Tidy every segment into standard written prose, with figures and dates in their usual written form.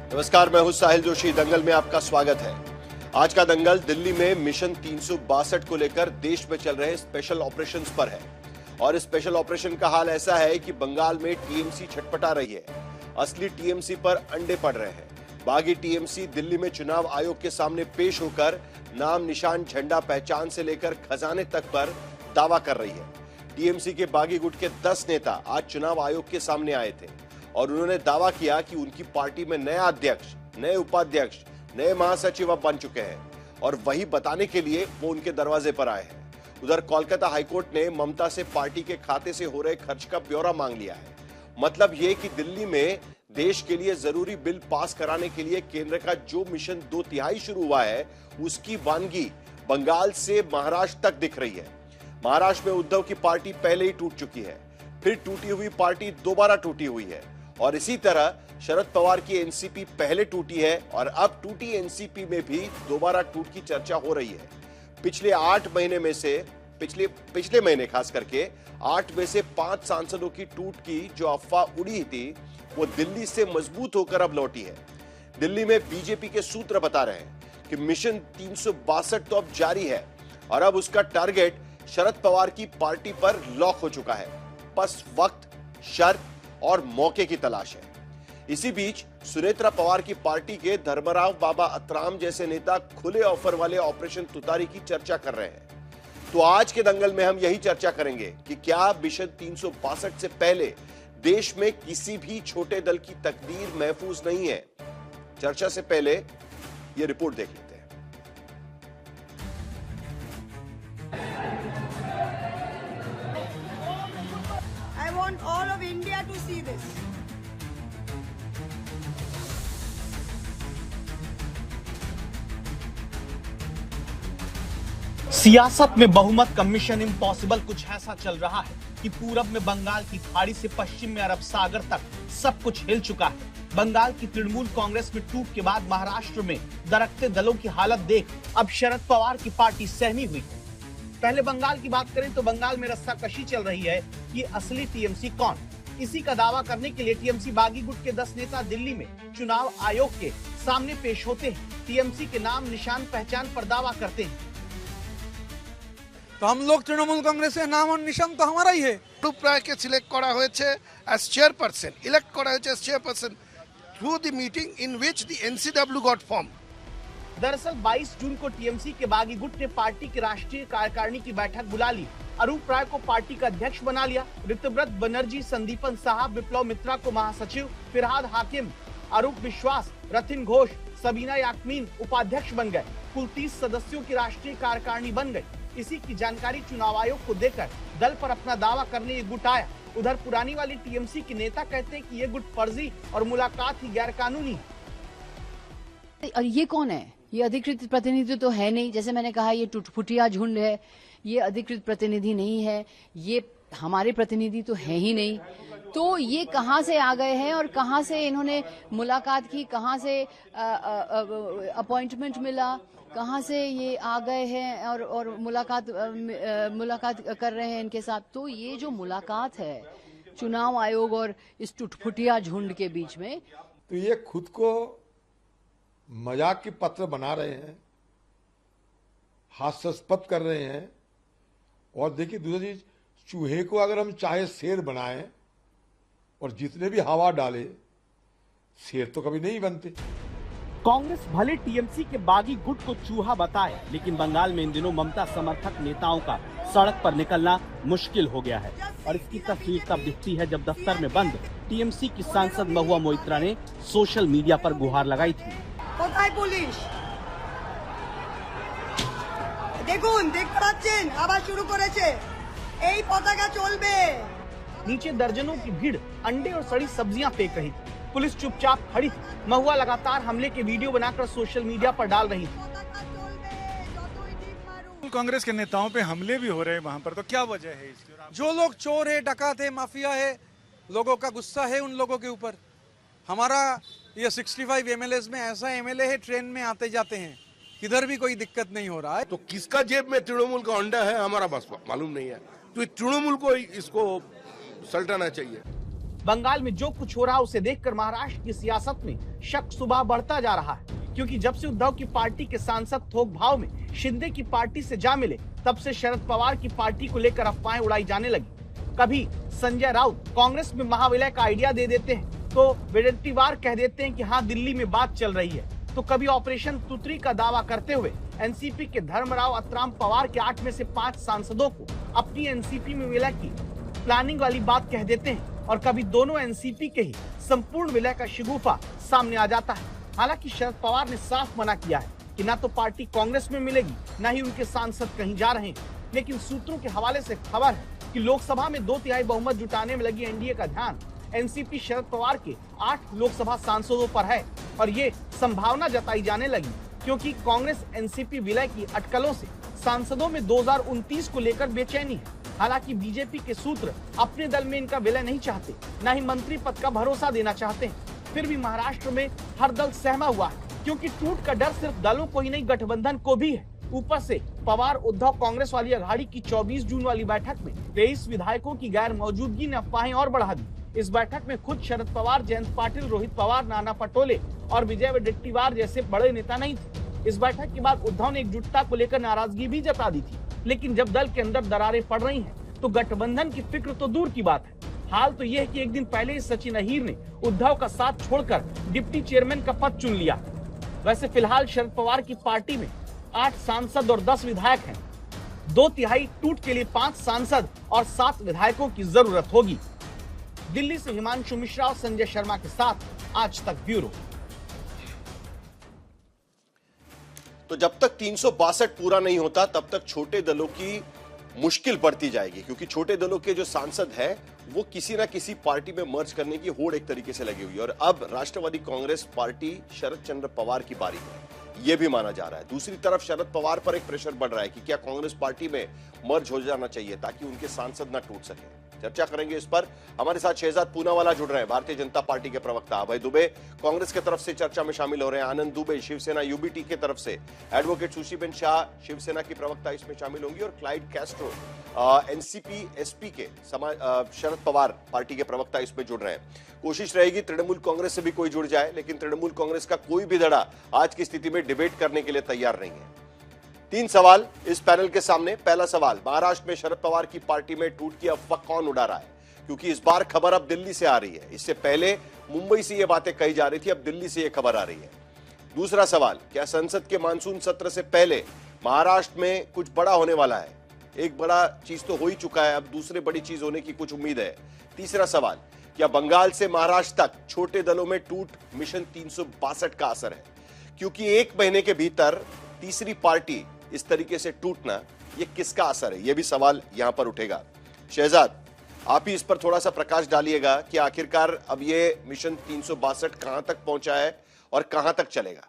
नमस्कार, मैं हूं साहिल जोशी। दंगल में आपका स्वागत है। आज का दंगल दिल्ली में मिशन 362 को लेकर देश में चल रहे स्पेशल ऑपरेशंस पर है। और स्पेशल ऑपरेशन का हाल ऐसा है कि बंगाल में टीएमसी छटपटा रही है। असली टीएमसी पर अंडे पड़ रहे हैं। बागी टीएमसी दिल्ली में चुनाव आयोग के सामने पेश होकर नाम, निशान, झंडा, पहचान से लेकर खजाने तक पर दावा कर रही है। टीएमसी के बागी गुट के 10 नेता आज चुनाव आयोग के सामने आए थे और उन्होंने दावा किया कि उनकी पार्टी में नया अध्यक्ष, नए उपाध्यक्ष, नए महासचिव अब बन चुके हैं और वही बताने के लिए वो उनके दरवाजे पर आए हैं। उधर कोलकाता हाईकोर्ट ने ममता से पार्टी के खाते से हो रहे खर्च का ब्यौरा मांग लिया है। मतलब ये कि दिल्ली में देश के लिए जरूरी बिल पास कराने के लिए केंद्र का जो मिशन 2/3 शुरू हुआ है, उसकी वानगी बंगाल से महाराष्ट्र तक दिख रही है। महाराष्ट्र में उद्धव की पार्टी पहले ही टूट चुकी है, फिर टूटी हुई पार्टी दोबारा टूटी हुई है और इसी तरह शरद पवार की एनसीपी पहले टूटी है और अब टूटी एनसीपी में भी दोबारा टूट की चर्चा हो रही है। पिछले 8 महीने में से पिछले महीने खास करके 8 में से 5 सांसदों की टूट की जो अफवाह उड़ी थी, वो दिल्ली से मजबूत होकर अब लौटी है। दिल्ली में बीजेपी के सूत्र बता रहे हैं कि मिशन 362 तो अब जारी है और अब उसका टारगेट शरद पवार की पार्टी पर लॉक हो चुका है। बस वक्त, शर्त और मौके की तलाश है। इसी बीच सुनेत्रा पवार की पार्टी के धर्मराव बाबा अतराम जैसे नेता खुले ऑफर वाले ऑपरेशन तुतारी की चर्चा कर रहे हैं। तो आज के दंगल में हम यही चर्चा करेंगे कि क्या मिशन 362 से पहले देश में किसी भी छोटे दल की तकदीर महफूज नहीं है। चर्चा से पहले यह रिपोर्ट देख लेते हैं। I want all of India to see this. सियासत में बहुमत का मिशन इम्पॉसिबल कुछ ऐसा चल रहा है कि पूरब में बंगाल की खाड़ी से पश्चिम में अरब सागर तक सब कुछ हिल चुका है। बंगाल की तृणमूल कांग्रेस में टूट के बाद महाराष्ट्र में दरकते दलों की हालत देख अब शरद पवार की पार्टी सहमी हुई है। पहले बंगाल की बात करें तो बंगाल में रस्साकशी चल रही है कि असली टीएमसी कौन। इसी का दावा करने के लिए टीएमसी बागी गुट के 10 नेता दिल्ली में चुनाव आयोग के सामने पेश होते हैं। टीएमसी के नाम, निशान, पहचान पर दावा करते हैं। तो हम लोग तृणमूल कांग्रेस के नाम और निशान तो हमारा ही है। প্রায় কে সিলেক্ট করা হয়েছে as chairperson, elect করা হয়েছে as chairperson through the meeting in which the NCW got formed। दरअसल 22 जून को टीएमसी के बागी गुट ने पार्टी की राष्ट्रीय कार्यकारिणी की बैठक बुला ली। अरूप राय को पार्टी का अध्यक्ष बना लिया। ऋतुव्रत बनर्जी, संदीपन साहब, विप्लव मित्रा को महासचिव, फिरहाद हाकिम, अरूप विश्वास, रथिन घोष, सबीना यास्मीन उपाध्यक्ष बन गए। कुल 30 सदस्यों की राष्ट्रीय कार्यकारिणी बन गई। इसी की जानकारी चुनाव आयोग को देकर दल पर अपना दावा करने ये गुट आया। उधर पुरानी वाली टीएमसी के नेता कहते हैं कि ये गुट फर्जी और मुलाकात ही गैर कानूनी है। और ये कौन है? ये अधिकृत प्रतिनिधि तो है नहीं। जैसे मैंने कहा, ये टुटफुटिया झुंड है, ये अधिकृत प्रतिनिधि नहीं है, ये हमारे प्रतिनिधि तो है ही नहीं। तो ये कहां से आ गए हैं और कहां से इन्होंने मुलाकात की, कहां से अपॉइंटमेंट मिला, कहां से ये आ गए हैं और मुलाकात कर रहे हैं इनके साथ। तो ये जो मुलाकात है चुनाव आयोग और इस टुटफुटिया झुंड के बीच में, तो ये खुद को मजाक की पात्र बना रहे हैं, हास्यास्पद कर रहे हैं। और देखिए दूसरी चीज, चूहे को अगर हम चाहे शेर बनाएं और जितने भी हवा डाले, शेर तो कभी नहीं बनते। कांग्रेस भले टीएमसी के बागी गुट को चूहा बताए, लेकिन बंगाल में इन दिनों ममता समर्थक नेताओं का सड़क पर निकलना मुश्किल हो गया है। और इसकी तस्वीर तब दिखती है जब दफ्तर में बंद टीएमसी की सांसद महुआ मोइत्रा ने सोशल मीडिया पर गुहार लगाई थी। কোথায় পুলিশ? দেখুন, দেখতে পাচ্ছেন আবার শুরু করেছে। এই পতাকা চলবে। नीचे दर्जनों की भीड़ अंडे और सड़ी सब्जियां फेंक रही थी। पुलिस चुपचाप खड़ी थी। महुआ लगातार हमले के वीडियो बनाकर सोशल मीडिया पर डाल रही थी। कांग्रेस के नेताओं पे हमले भी हो रहे हैं वहाँ पर, तो क्या वजह है इसकी? जो लोग चोर है, डकात है, माफिया है, लोगों का गुस्सा है उन लोगों के ऊपर। हमारा ये 65 एमएलए में ऐसा एमएलए है, ट्रेन में आते जाते हैं, किधर भी कोई दिक्कत नहीं हो रहा है। तो किसका जेब में तृणमूल का अंडा है हमारा बस मालूम नहीं है। तो तृणमूल को इसको सल्टाना चाहिए। बंगाल में जो कुछ हो रहा है उसे देखकर महाराष्ट्र की सियासत में शक सुबह बढ़ता जा रहा है, क्योंकि जब से उद्धव की पार्टी के सांसद थोक भाव में शिंदे की पार्टी से जा मिले, तब से शरद पवार की पार्टी को लेकर अफवाहें उड़ाई जाने लगी। कभी संजय राउत कांग्रेस में महाविलय का आइडिया दे देते हैं, तो बेदतीवार कह देते हैं कि हाँ दिल्ली में बात चल रही है, तो कभी ऑपरेशन तुतरी का दावा करते हुए एनसीपी के धर्मराव अत्राम पवार के 8 में से 5 सांसदों को अपनी एनसीपी में विलय की प्लानिंग वाली बात कह देते हैं, और कभी दोनों एनसीपी के ही संपूर्ण विलय का शिगुफा सामने आ जाता है। हालांकि शरद पवार ने साफ मना किया है कि ना तो पार्टी कांग्रेस में मिलेगी, ना ही उनके सांसद कहीं जा रहे हैं, लेकिन सूत्रों के हवाले से खबर है कि लोकसभा में 2/3 बहुमत जुटाने में लगी एनडीए का ध्यान एनसीपी शरद पवार के 8 लोकसभा सांसदों पर है, और ये संभावना जताई जाने लगी क्योंकि कांग्रेस एनसीपी विलय की अटकलों से सांसदों में 2029 को लेकर बेचैनी है। हालांकि बीजेपी के सूत्र अपने दल में इनका विलय नहीं चाहते, न ही मंत्री पद का भरोसा देना चाहते हैं। फिर भी महाराष्ट्र में हर दल सहमा हुआ है, क्योंकि टूट का डर सिर्फ दलों को ही नहीं, गठबंधन को भी है। ऊपर से पवार उद्धव कांग्रेस वाली अघाड़ी की 24 जून वाली बैठक में 23 विधायकों की गैर मौजूदगी ने अफवाहें और बढ़ा दी। इस बैठक में खुद शरद पवार, जयंत पाटिल, रोहित पवार, नाना पटोले और विजय वडेट्टीवार जैसे बड़े नेता नहीं थे। इस बैठक के बाद उद्धव ने एकजुटता को लेकर नाराजगी भी जता दी थी, लेकिन जब दल के अंदर दरारें पड़ रही हैं, तो गठबंधन की फिक्र तो दूर की बात है। हाल तो यह है कि एक दिन पहले ही सचिन अहीर ने उद्धव का साथ छोड़कर डिप्टी चेयरमैन का पद चुन लिया। वैसे फिलहाल शरद पवार की पार्टी में 8 सांसद और 10 विधायक हैं। 2/3 टूट के लिए 5 सांसद और 7 विधायकों की जरूरत होगी। दिल्ली से हिमांशु मिश्रा और संजय शर्मा के साथ आज तक ब्यूरो। तो जब तक 362 पूरा नहीं होता, तब तक छोटे दलों की मुश्किल बढ़ती जाएगी, क्योंकि छोटे दलों के जो सांसद हैं वो किसी ना किसी पार्टी में मर्ज करने की होड़ एक तरीके से लगी हुई है। और अब राष्ट्रवादी कांग्रेस पार्टी शरद चंद्र पवार की बारी है, यह भी माना जा रहा है। दूसरी तरफ शरद पवार पर एक प्रेशर बढ़ रहा है कि क्या कांग्रेस पार्टी में मर्ज हो जाना चाहिए ताकि उनके सांसद ना टूट सके। चर्चा करेंगे इस पर। हमारे साथ शहजाद पूनावाला जुड़ रहे हैं, भारतीय जनता पार्टी के प्रवक्ता। अभय दुबे कांग्रेस की तरफ से चर्चा में शामिल हो रहे हैं। आनंद दुबे शिवसेना यूबीटी की तरफ से, एडवोकेट सुशीबेन शाह शिवसेना की प्रवक्ता इसमें शामिल होंगी, और क्लाइड कैस्ट्रो एनसीपी एसपी के शरद पवार पार्टी के प्रवक्ता इसमें जुड़ रहे हैं। कोशिश रहेगी तृणमूल कांग्रेस से भी कोई जुड़ जाए, लेकिन तृणमूल कांग्रेस का कोई भी धड़ा आज की स्थिति में डिबेट करने के लिए तैयार नहीं है। 3 सवाल इस पैनल के सामने। पहला सवाल, महाराष्ट्र में शरद पवार की पार्टी में टूट की अफवाह कौन उड़ा रहा है? क्योंकि इस बार खबर अब दिल्ली से आ रही है। इससे पहले मुंबई से ये बातें कही जा रही थी, अब दिल्ली से ये खबर आ रही है। दूसरा सवाल, क्या संसद के मानसून सत्र से पहले महाराष्ट्र में कुछ बड़ा होने वाला है? एक बड़ा चीज तो हो ही चुका है, अब दूसरी बड़ी चीज होने की कुछ उम्मीद है। तीसरा सवाल, क्या बंगाल से महाराष्ट्र तक छोटे दलों में टूट मिशन 362 का असर है? क्योंकि 1 महीने के भीतर तीसरी पार्टी इस तरीके से टूटना, ये किसका असर है? ये भी सवाल यहां पर उठेगा। शहजाद, आप ही इस पर थोड़ा सा प्रकाश डालिएगा कि आखिरकार अब ये मिशन 362 कहां तक पहुंचा है और कहां तक चलेगा?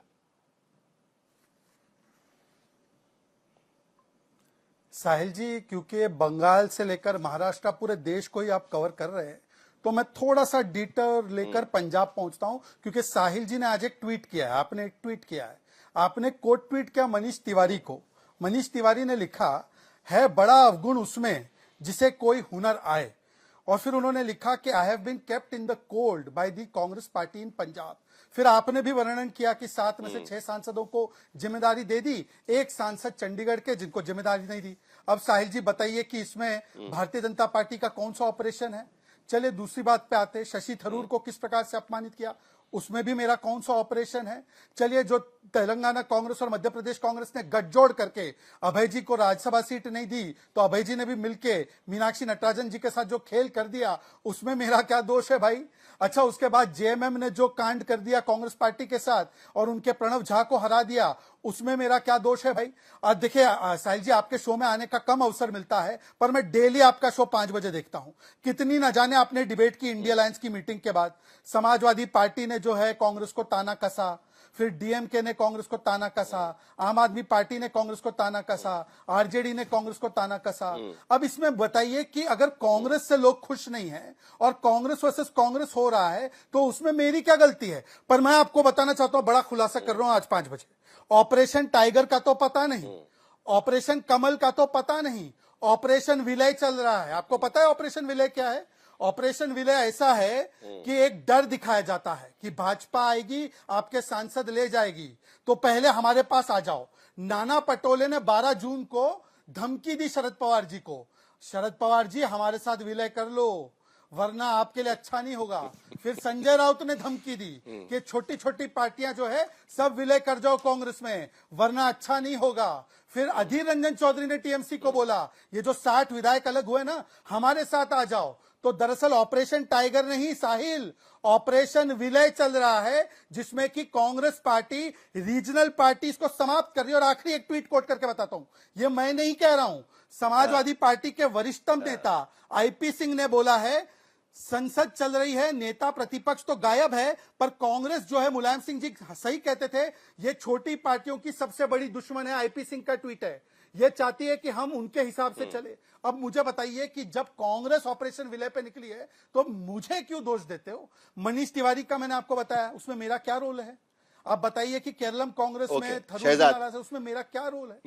साहिल जी, क्योंकि बंगाल से लेकर महाराष्ट्र पूरे देश को ही आप कवर कर रहे हैं, तो मैं थोड़ा सा डिटेल लेकर पंजाब पहुंचता हूं, क्योंकि साहिल जी ने आज एक ट्वीट किया है, आपने एक ट्वीट किया है, आपने कोट ट्वीट किया मनीष तिवारी को। मनीष तिवारी ने लिखा है, बड़ा अवगुण उसमें जिसे कोई हुनर आए, और फिर उन्होंने लिखा कि I have been kept in the cold by the Congress party in Punjab. फिर आपने भी वर्णन किया कि 7 में से 6 सांसदों को जिम्मेदारी दे दी, 1 सांसद चंडीगढ़ के जिनको जिम्मेदारी नहीं दी। अब साहिल जी बताइए कि इसमें भारतीय जनता पार्टी का कौन सा ऑपरेशन है? चलिए दूसरी बात पे आते हैं, शशि थरूर को किस प्रकार से अपमानित किया, उसमें भी मेरा कौन सा ऑपरेशन है? चलिए, जो तेलंगाना कांग्रेस और मध्य प्रदेश कांग्रेस ने गठजोड़ करके अभय जी को राज्यसभा सीट नहीं दी, तो अभय जी ने भी मिलके मीनाक्षी नटराजन जी के साथ जो खेल कर दिया, उसमें मेरा क्या दोष है भाई? अच्छा, उसके बाद जेएमएम ने जो कांड कर दिया कांग्रेस पार्टी के साथ और उनके प्रणव झा को हरा दिया, उसमें मेरा क्या दोष है भाई? देखिए साहिल जी, आपके शो में आने का कम अवसर मिलता है, पर मैं डेली आपका शो 5 बजे देखता हूं। कितनी न जाने आपने डिबेट की इंडिया अलायंस की मीटिंग के बाद। समाजवादी पार्टी ने जो है कांग्रेस को ताना कसा, फिर डीएमके ने कांग्रेस को ताना कसा, आम आदमी पार्टी ने कांग्रेस को ताना कसा, आरजेडी ने कांग्रेस को ताना कसा। अब इसमें बताइए कि अगर कांग्रेस से लोग खुश नहीं हैं और कांग्रेस वर्सेस कांग्रेस हो रहा है, तो उसमें मेरी क्या गलती है? पर मैं आपको बताना चाहता हूं, बड़ा खुलासा कर रहा हूं आज 5 बजे, ऑपरेशन टाइगर का तो पता नहीं, ऑपरेशन कमल का तो पता नहीं, ऑपरेशन विलय चल रहा है। आपको पता है ऑपरेशन विलय क्या है? ऑपरेशन विलय ऐसा है कि एक डर दिखाया जाता है कि भाजपा आएगी, आपके सांसद ले जाएगी, तो पहले हमारे पास आ जाओ। नाना पटोले ने 12 जून को धमकी दी शरद पवार जी को, शरद पवार जी हमारे साथ विलय कर लो वरना आपके लिए अच्छा नहीं होगा। फिर संजय राउत ने धमकी दी कि छोटी छोटी पार्टियां जो है सब विलय कर जाओ कांग्रेस में वरना अच्छा नहीं होगा। फिर अधीर रंजन चौधरी ने टीएमसी को बोला ये जो 60 विधायक अलग हुए ना, हमारे साथ आ जाओ। तो दरअसल ऑपरेशन टाइगर नहीं साहिल, ऑपरेशन विलय चल रहा है, जिसमें कि कांग्रेस पार्टी रीजनल पार्टीज को समाप्त कर रही है। और आखिरी एक ट्वीट कोट करके बताता हूं, ये मैं नहीं कह रहा हूं, समाजवादी पार्टी के वरिष्ठतम नेता आईपी सिंह ने बोला है संसद चल रही है, नेता प्रतिपक्ष तो गायब है, पर कांग्रेस जो है, मुलायम सिंह जी सही कहते थे, ये छोटी पार्टियों की सबसे बड़ी दुश्मन है। आईपी सिंह का ट्वीट है, ये चाहती है कि हम उनके हिसाब से चले। अब मुझे बताइए कि जब कांग्रेस ऑपरेशन विलय पे निकली है तो मुझे क्यों दोष देते हो? मनीष तिवारी का मैंने आपको बताया, उसमें मेरा क्या रोल है? आप बताइए कि केरलम कांग्रेस में थरूर, उसमें मेरा क्या रोल है?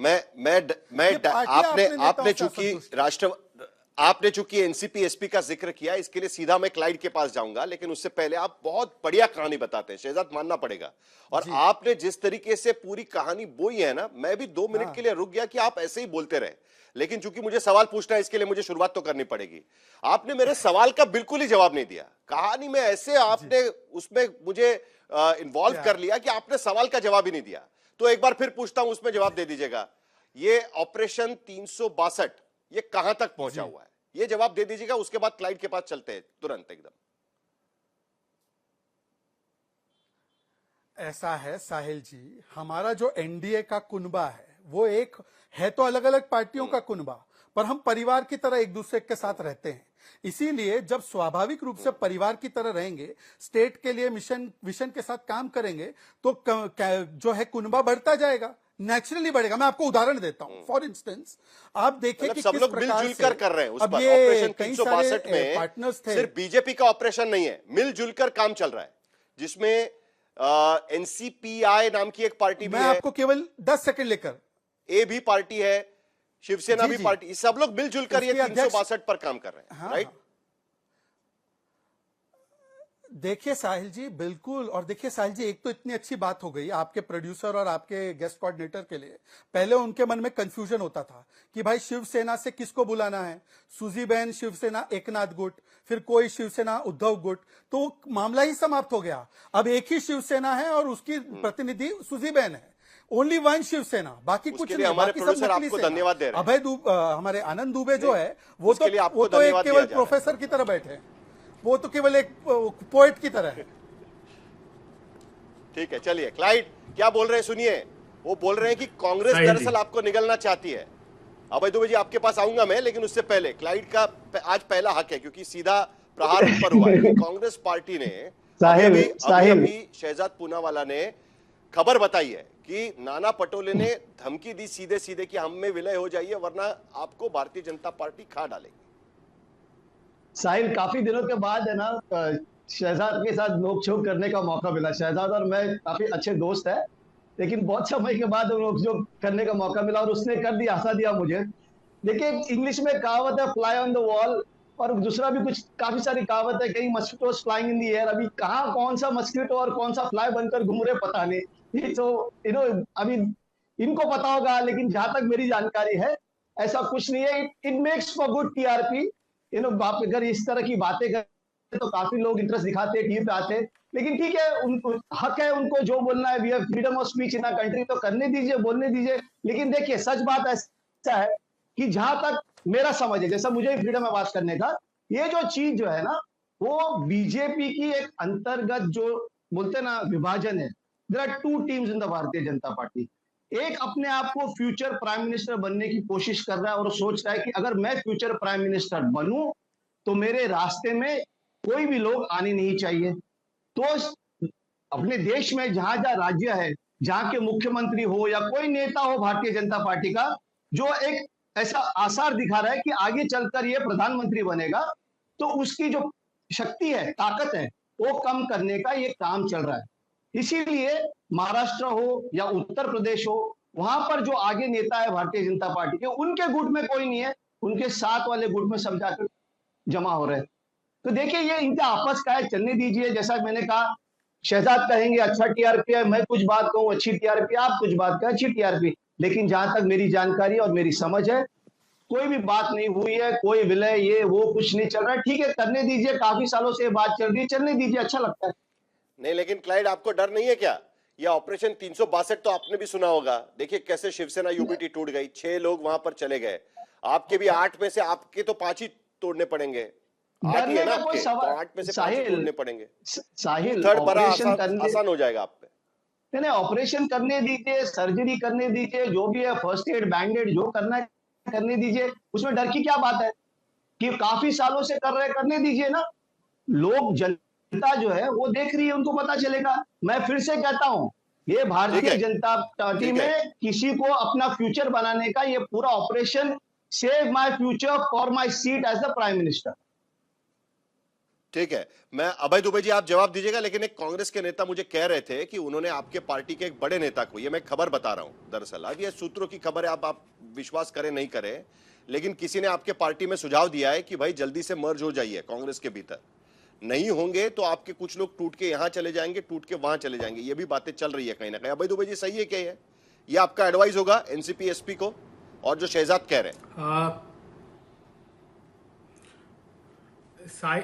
आपने चूंकि एनसीपी एसपी का जिक्र किया, इसके लिए सीधा मैं क्लाइड के पास जाऊंगा, लेकिन उससे पहले आप बहुत बढ़िया कहानी बताते हैं शहजाद, मानना पड़ेगा। और आपने जिस तरीके से पूरी कहानी बोई है ना, मैं भी 2 मिनट के लिए रुक गया कि आप ऐसे ही बोलते रहे, लेकिन चूंकि मुझे सवाल पूछना है इसके लिए मुझे शुरुआत तो करनी पड़ेगी। आपने मेरे सवाल का बिल्कुल ही जवाब नहीं दिया, कहानी में ऐसे आपने उसमें मुझे इन्वॉल्व कर लिया कि आपने सवाल का जवाब ही नहीं दिया। तो एक बार फिर पूछता हूं, उसमें जवाब दे दीजिएगा। ये ऑपरेशन 362 ये कहां तक पहुंचा हुआ है, ये जवाब दे दीजिएगा, उसके बाद क्लाइड के पास चलते हैं तुरंत एकदम। ऐसा है साहिल जी, हमारा जो एनडीए का कुनबा है वो एक है, तो अलग अलग पार्टियों का कुनबा, पर हम परिवार की तरह एक दूसरे के साथ रहते हैं। इसीलिए जब स्वाभाविक रूप से परिवार की तरह रहेंगे, स्टेट के लिए विजन के साथ काम करेंगे, तो जो है कुनबा बढ़ता जाएगा, नेचुरली बढ़ेगा। मैं आपको उदाहरण देता हूं, फॉर इंस्टेंस आप देखिए कि सब किस लोग प्रकार मिलजुल से कर कर रहे हैं उस अब पर। ये ऑपरेशन कई 362 सारे में पार्टनर्स थे, सिर्फ बीजेपी का ऑपरेशन नहीं है, मिलजुल कर काम चल रहा है, जिसमें एनसीपीआई नाम की एक पार्टी भी मैं है, आपको केवल 10 सेकंड लेकर, ए भी पार्टी है, शिवसेना भी पार्टी, सब लोग मिलजुल कर ये 362 पर काम कर रहे हैं, राइट? देखिए साहिल जी, बिल्कुल। और देखिए साहिल जी, एक तो इतनी अच्छी बात हो गई आपके प्रोड्यूसर और आपके गेस्ट कोऑर्डिनेटर के लिए। पहले उनके मन में कंफ्यूजन होता था कि भाई शिवसेना से किसको बुलाना है, सुजी बहन शिवसेना एकनाथ गुट, फिर कोई शिवसेना उद्धव गुट, तो मामला ही समाप्त हो गया। अब एक ही शिवसेना है और उसकी प्रतिनिधि सुजी बहन है, ओनली वन शिवसेना, बाकी कुछ नहीं। हमारे बाकी सब प्रोड्यूसर नकली आपको सेना। धन्यवाद दे रहे हैं। अभय हमारे आनंद दुबे जो है वो तो एक केवल प्रोफेसर की तरह बैठे हैं, वो तो केवल एक पोएट की तरह है। ठीक है, चलिए क्लाइड क्या बोल रहे हैं सुनिए। वो बोल रहे हैं कि कांग्रेस दरअसल आपको निगलना चाहती है। अभय दुबे जी आपके पास आऊंगा मैं, लेकिन उससे पहले क्लाइड का आज पहला हक है, क्योंकि सीधा प्रहार ऊपर हुआ है। कांग्रेस पार्टी ने अभी शहजाद पूनावाला ने खबर बताई है कि नाना पटोले ने धमकी दी सीधे सीधे कि हम में विलय हो जाइए वरना आपको भारतीय जनता पार्टी खा डालेगी। साहिल, काफी दिनों के बाद है ना शहजाद के साथ नोकझोंक करने का मौका मिला। शहजाद और मैं काफी अच्छे दोस्त हैं, लेकिन बहुत समय के बाद नोकझोंक करने का मौका मिला और उसने कर दिया, हंसा दिया मुझे। देखिए, इंग्लिश में कहावत है फ्लाई ऑन द वॉल, और दूसरा भी कुछ काफी सारी कहावत है, कई mosquitoes flying in the air. अभी कहाँ कौन सा मस्किटो और कौन सा फ्लाई बनकर घूम रहे पता नहीं। तो अभी इनको पता होगा, लेकिन जहां तक मेरी जानकारी है ऐसा कुछ नहीं है। It makes for good TRP. अगर इस तरह की बातें करें तो काफी लोग इंटरेस्ट दिखाते हैं, टीवी पे आते हैं, लेकिन ठीक है, उनको हक है, उनको जो बोलना है, we have freedom of speech in a country, तो करने दीजिए, बोलने दीजिए। लेकिन देखिए, सच बात ऐसा है कि जहां तक मेरा समझ है, जैसा मुझे फ्रीडम है बात करने का, ये जो चीज जो है ना, वो बीजेपी की एक अंतर्गत जो बोलते हैं ना विभाजन है। There are 2 teams in the Bharatiya Janata party. एक अपने आप को फ्यूचर प्राइम मिनिस्टर बनने की कोशिश कर रहा है और सोच रहा है कि अगर मैं फ्यूचर प्राइम मिनिस्टर बनूं तो मेरे रास्ते में कोई भी लोग आने नहीं चाहिए। तो अपने देश में जहां जहां राज्य है, जहां के मुख्यमंत्री हो या कोई नेता हो भारतीय जनता पार्टी का, जो एक ऐसा आसार दिखा रहा है कि आगे चलकर ये प्रधानमंत्री बनेगा, तो उसकी जो शक्ति है, ताकत है, वो कम करने का ये काम चल रहा है। इसीलिए महाराष्ट्र हो या उत्तर प्रदेश हो, वहां पर जो आगे नेता है भारतीय जनता पार्टी के, उनके गुट में कोई नहीं है, उनके साथ वाले गुट में सब जाकर जमा हो रहे हैं। तो देखिए ये इनका आपस का है, चलने दीजिए। जैसा मैंने कहा, शहजाद कहेंगे अच्छा टीआरपी है, मैं कुछ बात कहूं अच्छी टीआरपी, आप कुछ बात कहें अच्छी टीआरपी, लेकिन जहां तक मेरी जानकारी और मेरी समझ है, कोई भी बात नहीं हुई है, कोई विलय ये वो कुछ नहीं चल रहा है। ठीक है, करने दीजिए, काफी सालों से ये बात चल रही है, चलने दीजिए, अच्छा लगता है। नहीं, लेकिन क्लाइड आपको डर नहीं है क्या? ये ऑपरेशन 362 तो आपने भी सुना होगा। देखिए कैसे शिवसेना यूबीटी टूट गई, 6 लोग वहां पर चले गए। आपके भी 8 में से आपके तो 5 ही तोड़ने पड़ेंगे। 8 ही है ना आपके, तो 8 में से 5 ही तोड़ने पड़ेंगे। साहिल, थर्ड बड़ा ऑपरेशन आसान हो जाएगा आप पे। नहीं, ऑपरेशन करने दीजिए, सर्जरी करने दीजिए, जो भी है फर्स्ट एड बैंडेड जो करना है करने दीजिए, उसमें डर की क्या बात है? कि काफी सालों से कर रहे हैं, करने दीजिए ना। लोग, जनता जो है वो देख रही है, उनको पता चलेगा। मैं फिर से कहता हूं, ये भारतीय जनता पार्टी में किसी को अपना फ्यूचर बनाने का ये पूरा operation save my future for my seat as the prime minister. ठीक है, मैं अभय दुबे जी आप जवाब दीजिएगा, लेकिन एक कांग्रेस के नेता मुझे कह रहे थे कि उन्होंने आपके पार्टी के एक बड़े नेता को, ये मैं खबर बता रहा हूं दरअसल, अब ये सूत्रों की खबर है, आप विश्वास करें नहीं करें, लेकिन किसी ने आपके पार्टी में सुझाव दिया है कि भाई जल्दी से मर्ज हो जाइए कांग्रेस के भीतर, नहीं होंगे तो आपके कुछ लोग टूट के यहां चले जाएंगे, टूट के वहां चले जाएंगे। ये भी बातें चल रही है कहीं ना कहीं। अभय दुबे जी सही है क्या? ये आपका एडवाइस होगा एनसीपी एसपी को, और जो शहजाद कह रहे हैं?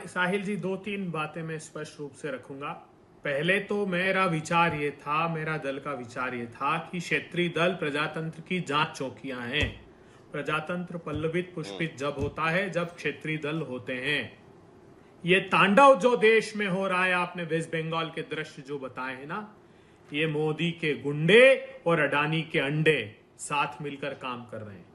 साहिल जी, 2-3 बातें मैं स्पष्ट रूप से रखूंगा। पहले तो मेरा विचार ये था, मेरा दल का विचार ये था कि क्षेत्रीय दल प्रजातंत्र की जांच चौकियां हैं। प्रजातंत्र पल्लवित पुष्पित जब होता है जब क्षेत्रीय दल होते हैं। ये तांडव जो देश में हो रहा है, आपने वेस्ट बंगाल के दृश्य जो बताए हैं ना, ये मोदी के गुंडे और अडानी के अंडे साथ मिलकर काम कर रहे हैं।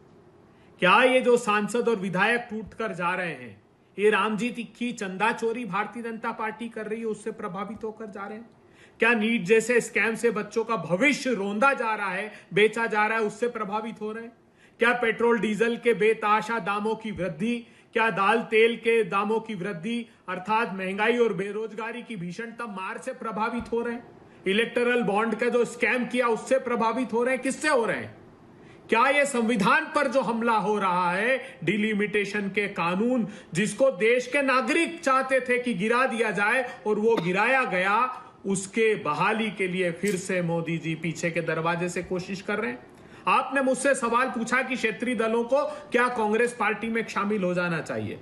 क्या ये जो सांसद और विधायक टूट कर जा रहे हैं, ये रामजी तिक्की चंदा चोरी भारतीय जनता पार्टी कर रही है, उससे प्रभावित होकर जा रहे हैं? क्या नीट जैसे स्कैम से बच्चों का भविष्य रोंदा जा रहा है, बेचा जा रहा है, उससे प्रभावित हो रहे हैं? क्या पेट्रोल डीजल के बेतहाशा दामों की वृद्धि, क्या दाल तेल के दामों की वृद्धि अर्थात महंगाई और बेरोजगारी की भीषणतम मार से प्रभावित हो रहे हैं? इलेक्टोरल बॉन्ड का जो स्कैम किया उससे प्रभावित हो रहे हैं? किससे हो रहे हैं? क्या ये संविधान पर जो हमला हो रहा है, डिलिमिटेशन के कानून जिसको देश के नागरिक चाहते थे कि गिरा दिया जाए और वो गिराया गया, उसके बहाली के लिए फिर से मोदी जी पीछे के दरवाजे से कोशिश कर रहे हैं? आपने मुझसे सवाल पूछा कि क्षेत्रीय दलों को क्या कांग्रेस पार्टी में शामिल हो जाना चाहिए।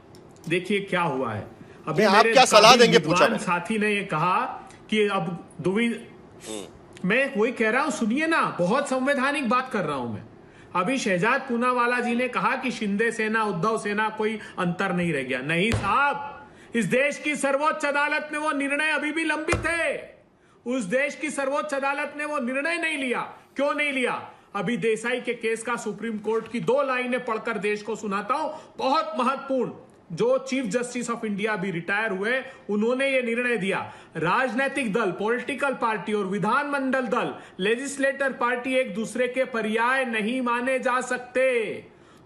देखिए क्या हुआ है, अभी आप क्या सलाह देंगे पूछा साथी ने ये कहा कि अब मैं वही कह रहा हूं, सुनिए ना, बहुत संवैधानिक बात कर रहा हूं मैं। अभी शहजाद पूनावाला जी ने कहा कि शिंदे सेना उद्धव सेना कोई अंतर नहीं रह गया। नहीं साहब, इस देश की सर्वोच्च अदालत में वो निर्णय अभी भी लंबित है। उस देश की सर्वोच्च अदालत ने वो निर्णय नहीं लिया। क्यों नहीं लिया? अभी देसाई के केस का सुप्रीम कोर्ट की 2 लाइनें पढ़कर देश को सुनाता हूं, बहुत महत्वपूर्ण। जो चीफ जस्टिस ऑफ इंडिया भी रिटायर हुए, उन्होंने ये निर्णय दिया, राजनीतिक दल, पॉलिटिकल पार्टी और विधानमंडल दल, लेजिस्लेटर पार्टी एक दूसरे के पर्याय नहीं माने जा सकते।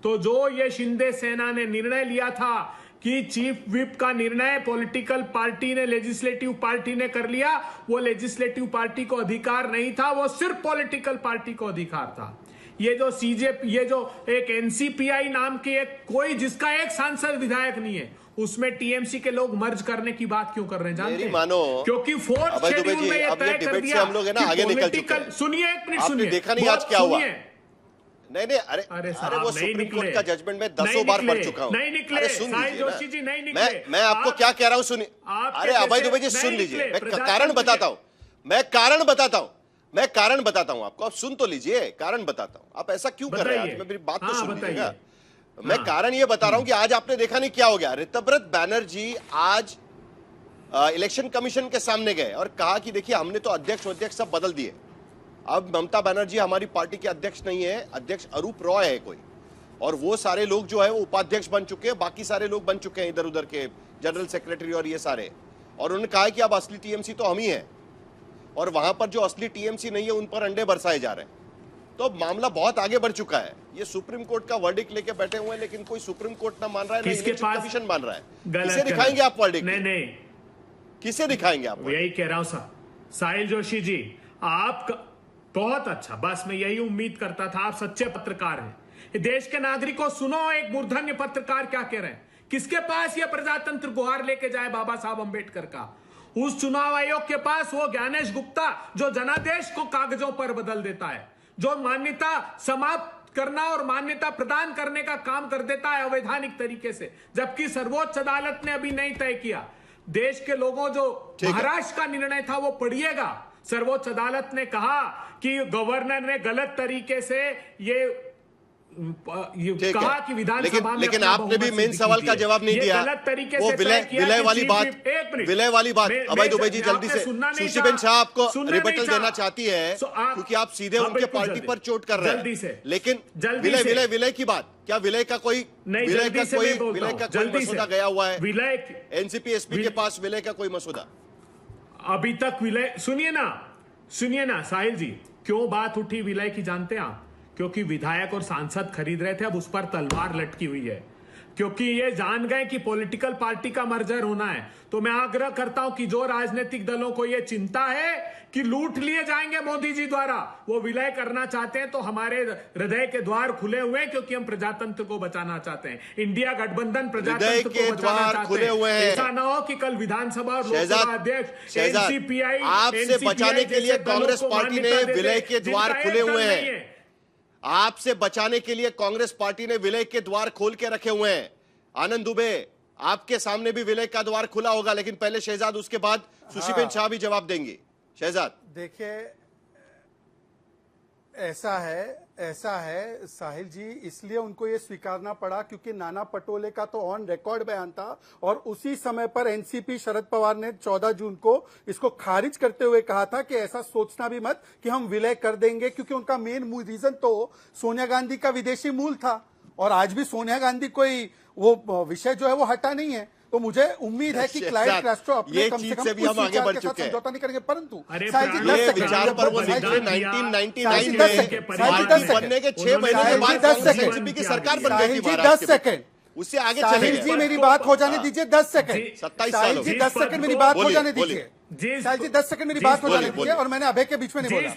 तो जो ये शिंदे सेना ने निर्णय लिया था कि चीफ व्हिप का निर्णय पॉलिटिकल पार्टी ने, लेजिस्लेटिव पार्टी ने कर लिया, वो लेजिस्लेटिव पार्टी को अधिकार नहीं था, वो सिर्फ पॉलिटिकल पार्टी को अधिकार था। ये जो सीजेपी, ये जो एक एनसीपीआई नाम की एक कोई जिसका एक सांसद विधायक नहीं है, उसमें टीएमसी के लोग मर्ज करने की बात क्यों कर रहे हैं जानते हैं? मानो क्योंकि फोर्थ शेड्यूल में ये तय कर दिया। हम लोग है ना आगे निकल चुके हैं। सुनिए एक मिनट, सुनिए, देखा नहीं आज क्या हुआ? नहीं, अरे वो सुप्रीम कोर्ट का जजमेंट में 10 बार पढ़ चुका हूं। नहीं निकले, साहिल जोशी जी नहीं निकले। मैं आपको क्या कह रहा हूं, सुनिए। अरे अभय दुबे जी सुन लीजिए, मैं कारण बताता हूं, मैं कारण बताता हूं आपको, आप सुन तो लीजिए, कारण बताता हूं। आप ऐसा क्यों कर रहे हैं? मैं मेरी बात तो सुन लीजिएगा। मैं कारण ये बता रहा हूं कि आज आपने देखा नहीं क्या हो गया। ऋतव्रत बैनर्जी आज इलेक्शन कमीशन के सामने गए और कहा कि देखिए हमने तो अध्यक्ष सब बदल दिए, अब ममता बनर्जी हमारी पार्टी के अध्यक्ष नहीं है, अध्यक्ष अरूप रॉय है कोई, और वो सारे लोग जो है वो उपाध्यक्ष बन चुके हैं, बाकी सारे लोग बन चुके हैं इधर उधर के जनरल सेक्रेटरी और ये सारे। और उन्होंने कहा कि अब असली टीएमसी तो हम ही हैं, और वहां पर जो असली टीएमसी नहीं है उन पर अंडे बरसाए जा रहे हैं। तो अब मामला बहुत आगे बढ़ चुका है। ये सुप्रीम कोर्ट का वर्डिक्ट लेके बैठे हुए हैं, लेकिन कोई सुप्रीम कोर्ट ना मान रहा है, ना इलेक्शन कमीशन मान रहा है। किसे दिखाएंगे आप वर्डिक्ट? नहीं, किसे दिखाएंगे आप? यही कह रहा हूं साहिल जोशी जी, आप बहुत अच्छा, बस मैं यही उम्मीद करता था। आप सच्चे पत्रकार हैं, देश के नागरिकों सुनो, एक मूर्धन्य पत्रकार क्या कह रहे हैं किसके पास ये प्रजातंत्र गुहार लेके जाए बाबा साहब अंबेडकर का? उस चुनाव आयोग के पास वो ज्ञानेश गुप्ता जो जनादेश को कागजों पर बदल देता है, जो मान्यता समाप्त करना और मान्यता प्रदान करने का काम कर देता है अवैधानिक तरीके से, जबकि सर्वोच्च अदालत ने अभी नहीं तय किया। देश के लोगों, जो महाराष्ट्र का निर्णय था वो पढ़िएगा। सर्वोच्च अदालत ने कहा कि गवर्नर ने गलत तरीके से ये कहा कि विधानसभा में, लेकिन आपने भी मेन सवाल का जवाब नहीं दिया। गलत तरीके वो से विलय वाली बात अभय दुबे जी जल्दी से, सुशीबेन शाह आपको रिबटल देना चाहती है क्योंकि आप सीधे उनके पार्टी पर चोट कर रहे हैं। लेकिन विलय की बात, क्या विलय का कोई मसौदा गया हुआ है? एनसीपी एसपी के पास विलय का कोई मसौदा अभी तक? विलय सुनिए ना साहिल जी, क्यों बात उठी विलय की जानते हैं आप? क्योंकि विधायक और सांसद खरीद रहे थे, अब उस पर तलवार लटकी हुई है, क्योंकि ये जान गए कि पॉलिटिकल पार्टी का मर्जर होना है। तो मैं आग्रह करता हूं कि जो राजनीतिक दलों को ये चिंता है कि लूट लिए जाएंगे मोदी जी द्वारा, वो विलय करना चाहते हैं तो हमारे हृदय के द्वार खुले हुए हैं, क्योंकि हम प्रजातंत्र को बचाना चाहते हैं। इंडिया गठबंधन प्रजातंत्र को बचाना चाहते हैं। ऐसा ना हो कि कल विधानसभा और लोकसभा अध्यक्ष एनसीपीआई आपसे बचाने के लिए कांग्रेस पार्टी ने विलय के द्वार खुले हुए हैं। आपसे बचाने के लिए कांग्रेस पार्टी ने विलय के द्वार खोल के रखे हुए हैं। आनंद दुबे, आपके सामने भी विलय का द्वार खुला होगा, लेकिन पहले शहजाद, उसके बाद सुशीबेन शाह भी जवाब देंगी। शहजाद, देखिए ऐसा है साहिल जी, इसलिए उनको ये स्वीकारना पड़ा क्योंकि नाना पटोले का तो ऑन रिकॉर्ड बयान था और उसी समय पर एनसीपी शरद पवार ने 14 जून को इसको खारिज करते हुए कहा था कि ऐसा सोचना भी मत कि हम विलय कर देंगे, क्योंकि उनका मेन रीजन तो सोनिया गांधी का विदेशी मूल था और आज भी सोनिया गांधी कोई वो विषय जो है वो हटा नहीं है। तो मुझे उम्मीद है कि क्लाइड कैस्ट्रो अपने कम से कम भी हम आगे बढ़ चुके हैं, समझौता नहीं करेंगे। परंतु ये विचार पर वो निकले 1999 में बनने के 6 महीने के बाद एनसीपी की सरकार बन गई थी। 10 सेकंड उससे आगे साहिल जी मेरी बात हो जाने दीजिए 10 सेकंड। 27 साहिल जी 10 सेकंड मेरी बात हो जाने दीजिए। साहिल जी 10 सेकंड मेरी बात हो जाने दीजिए। और मैंने अभय के बीच में नहीं बोला,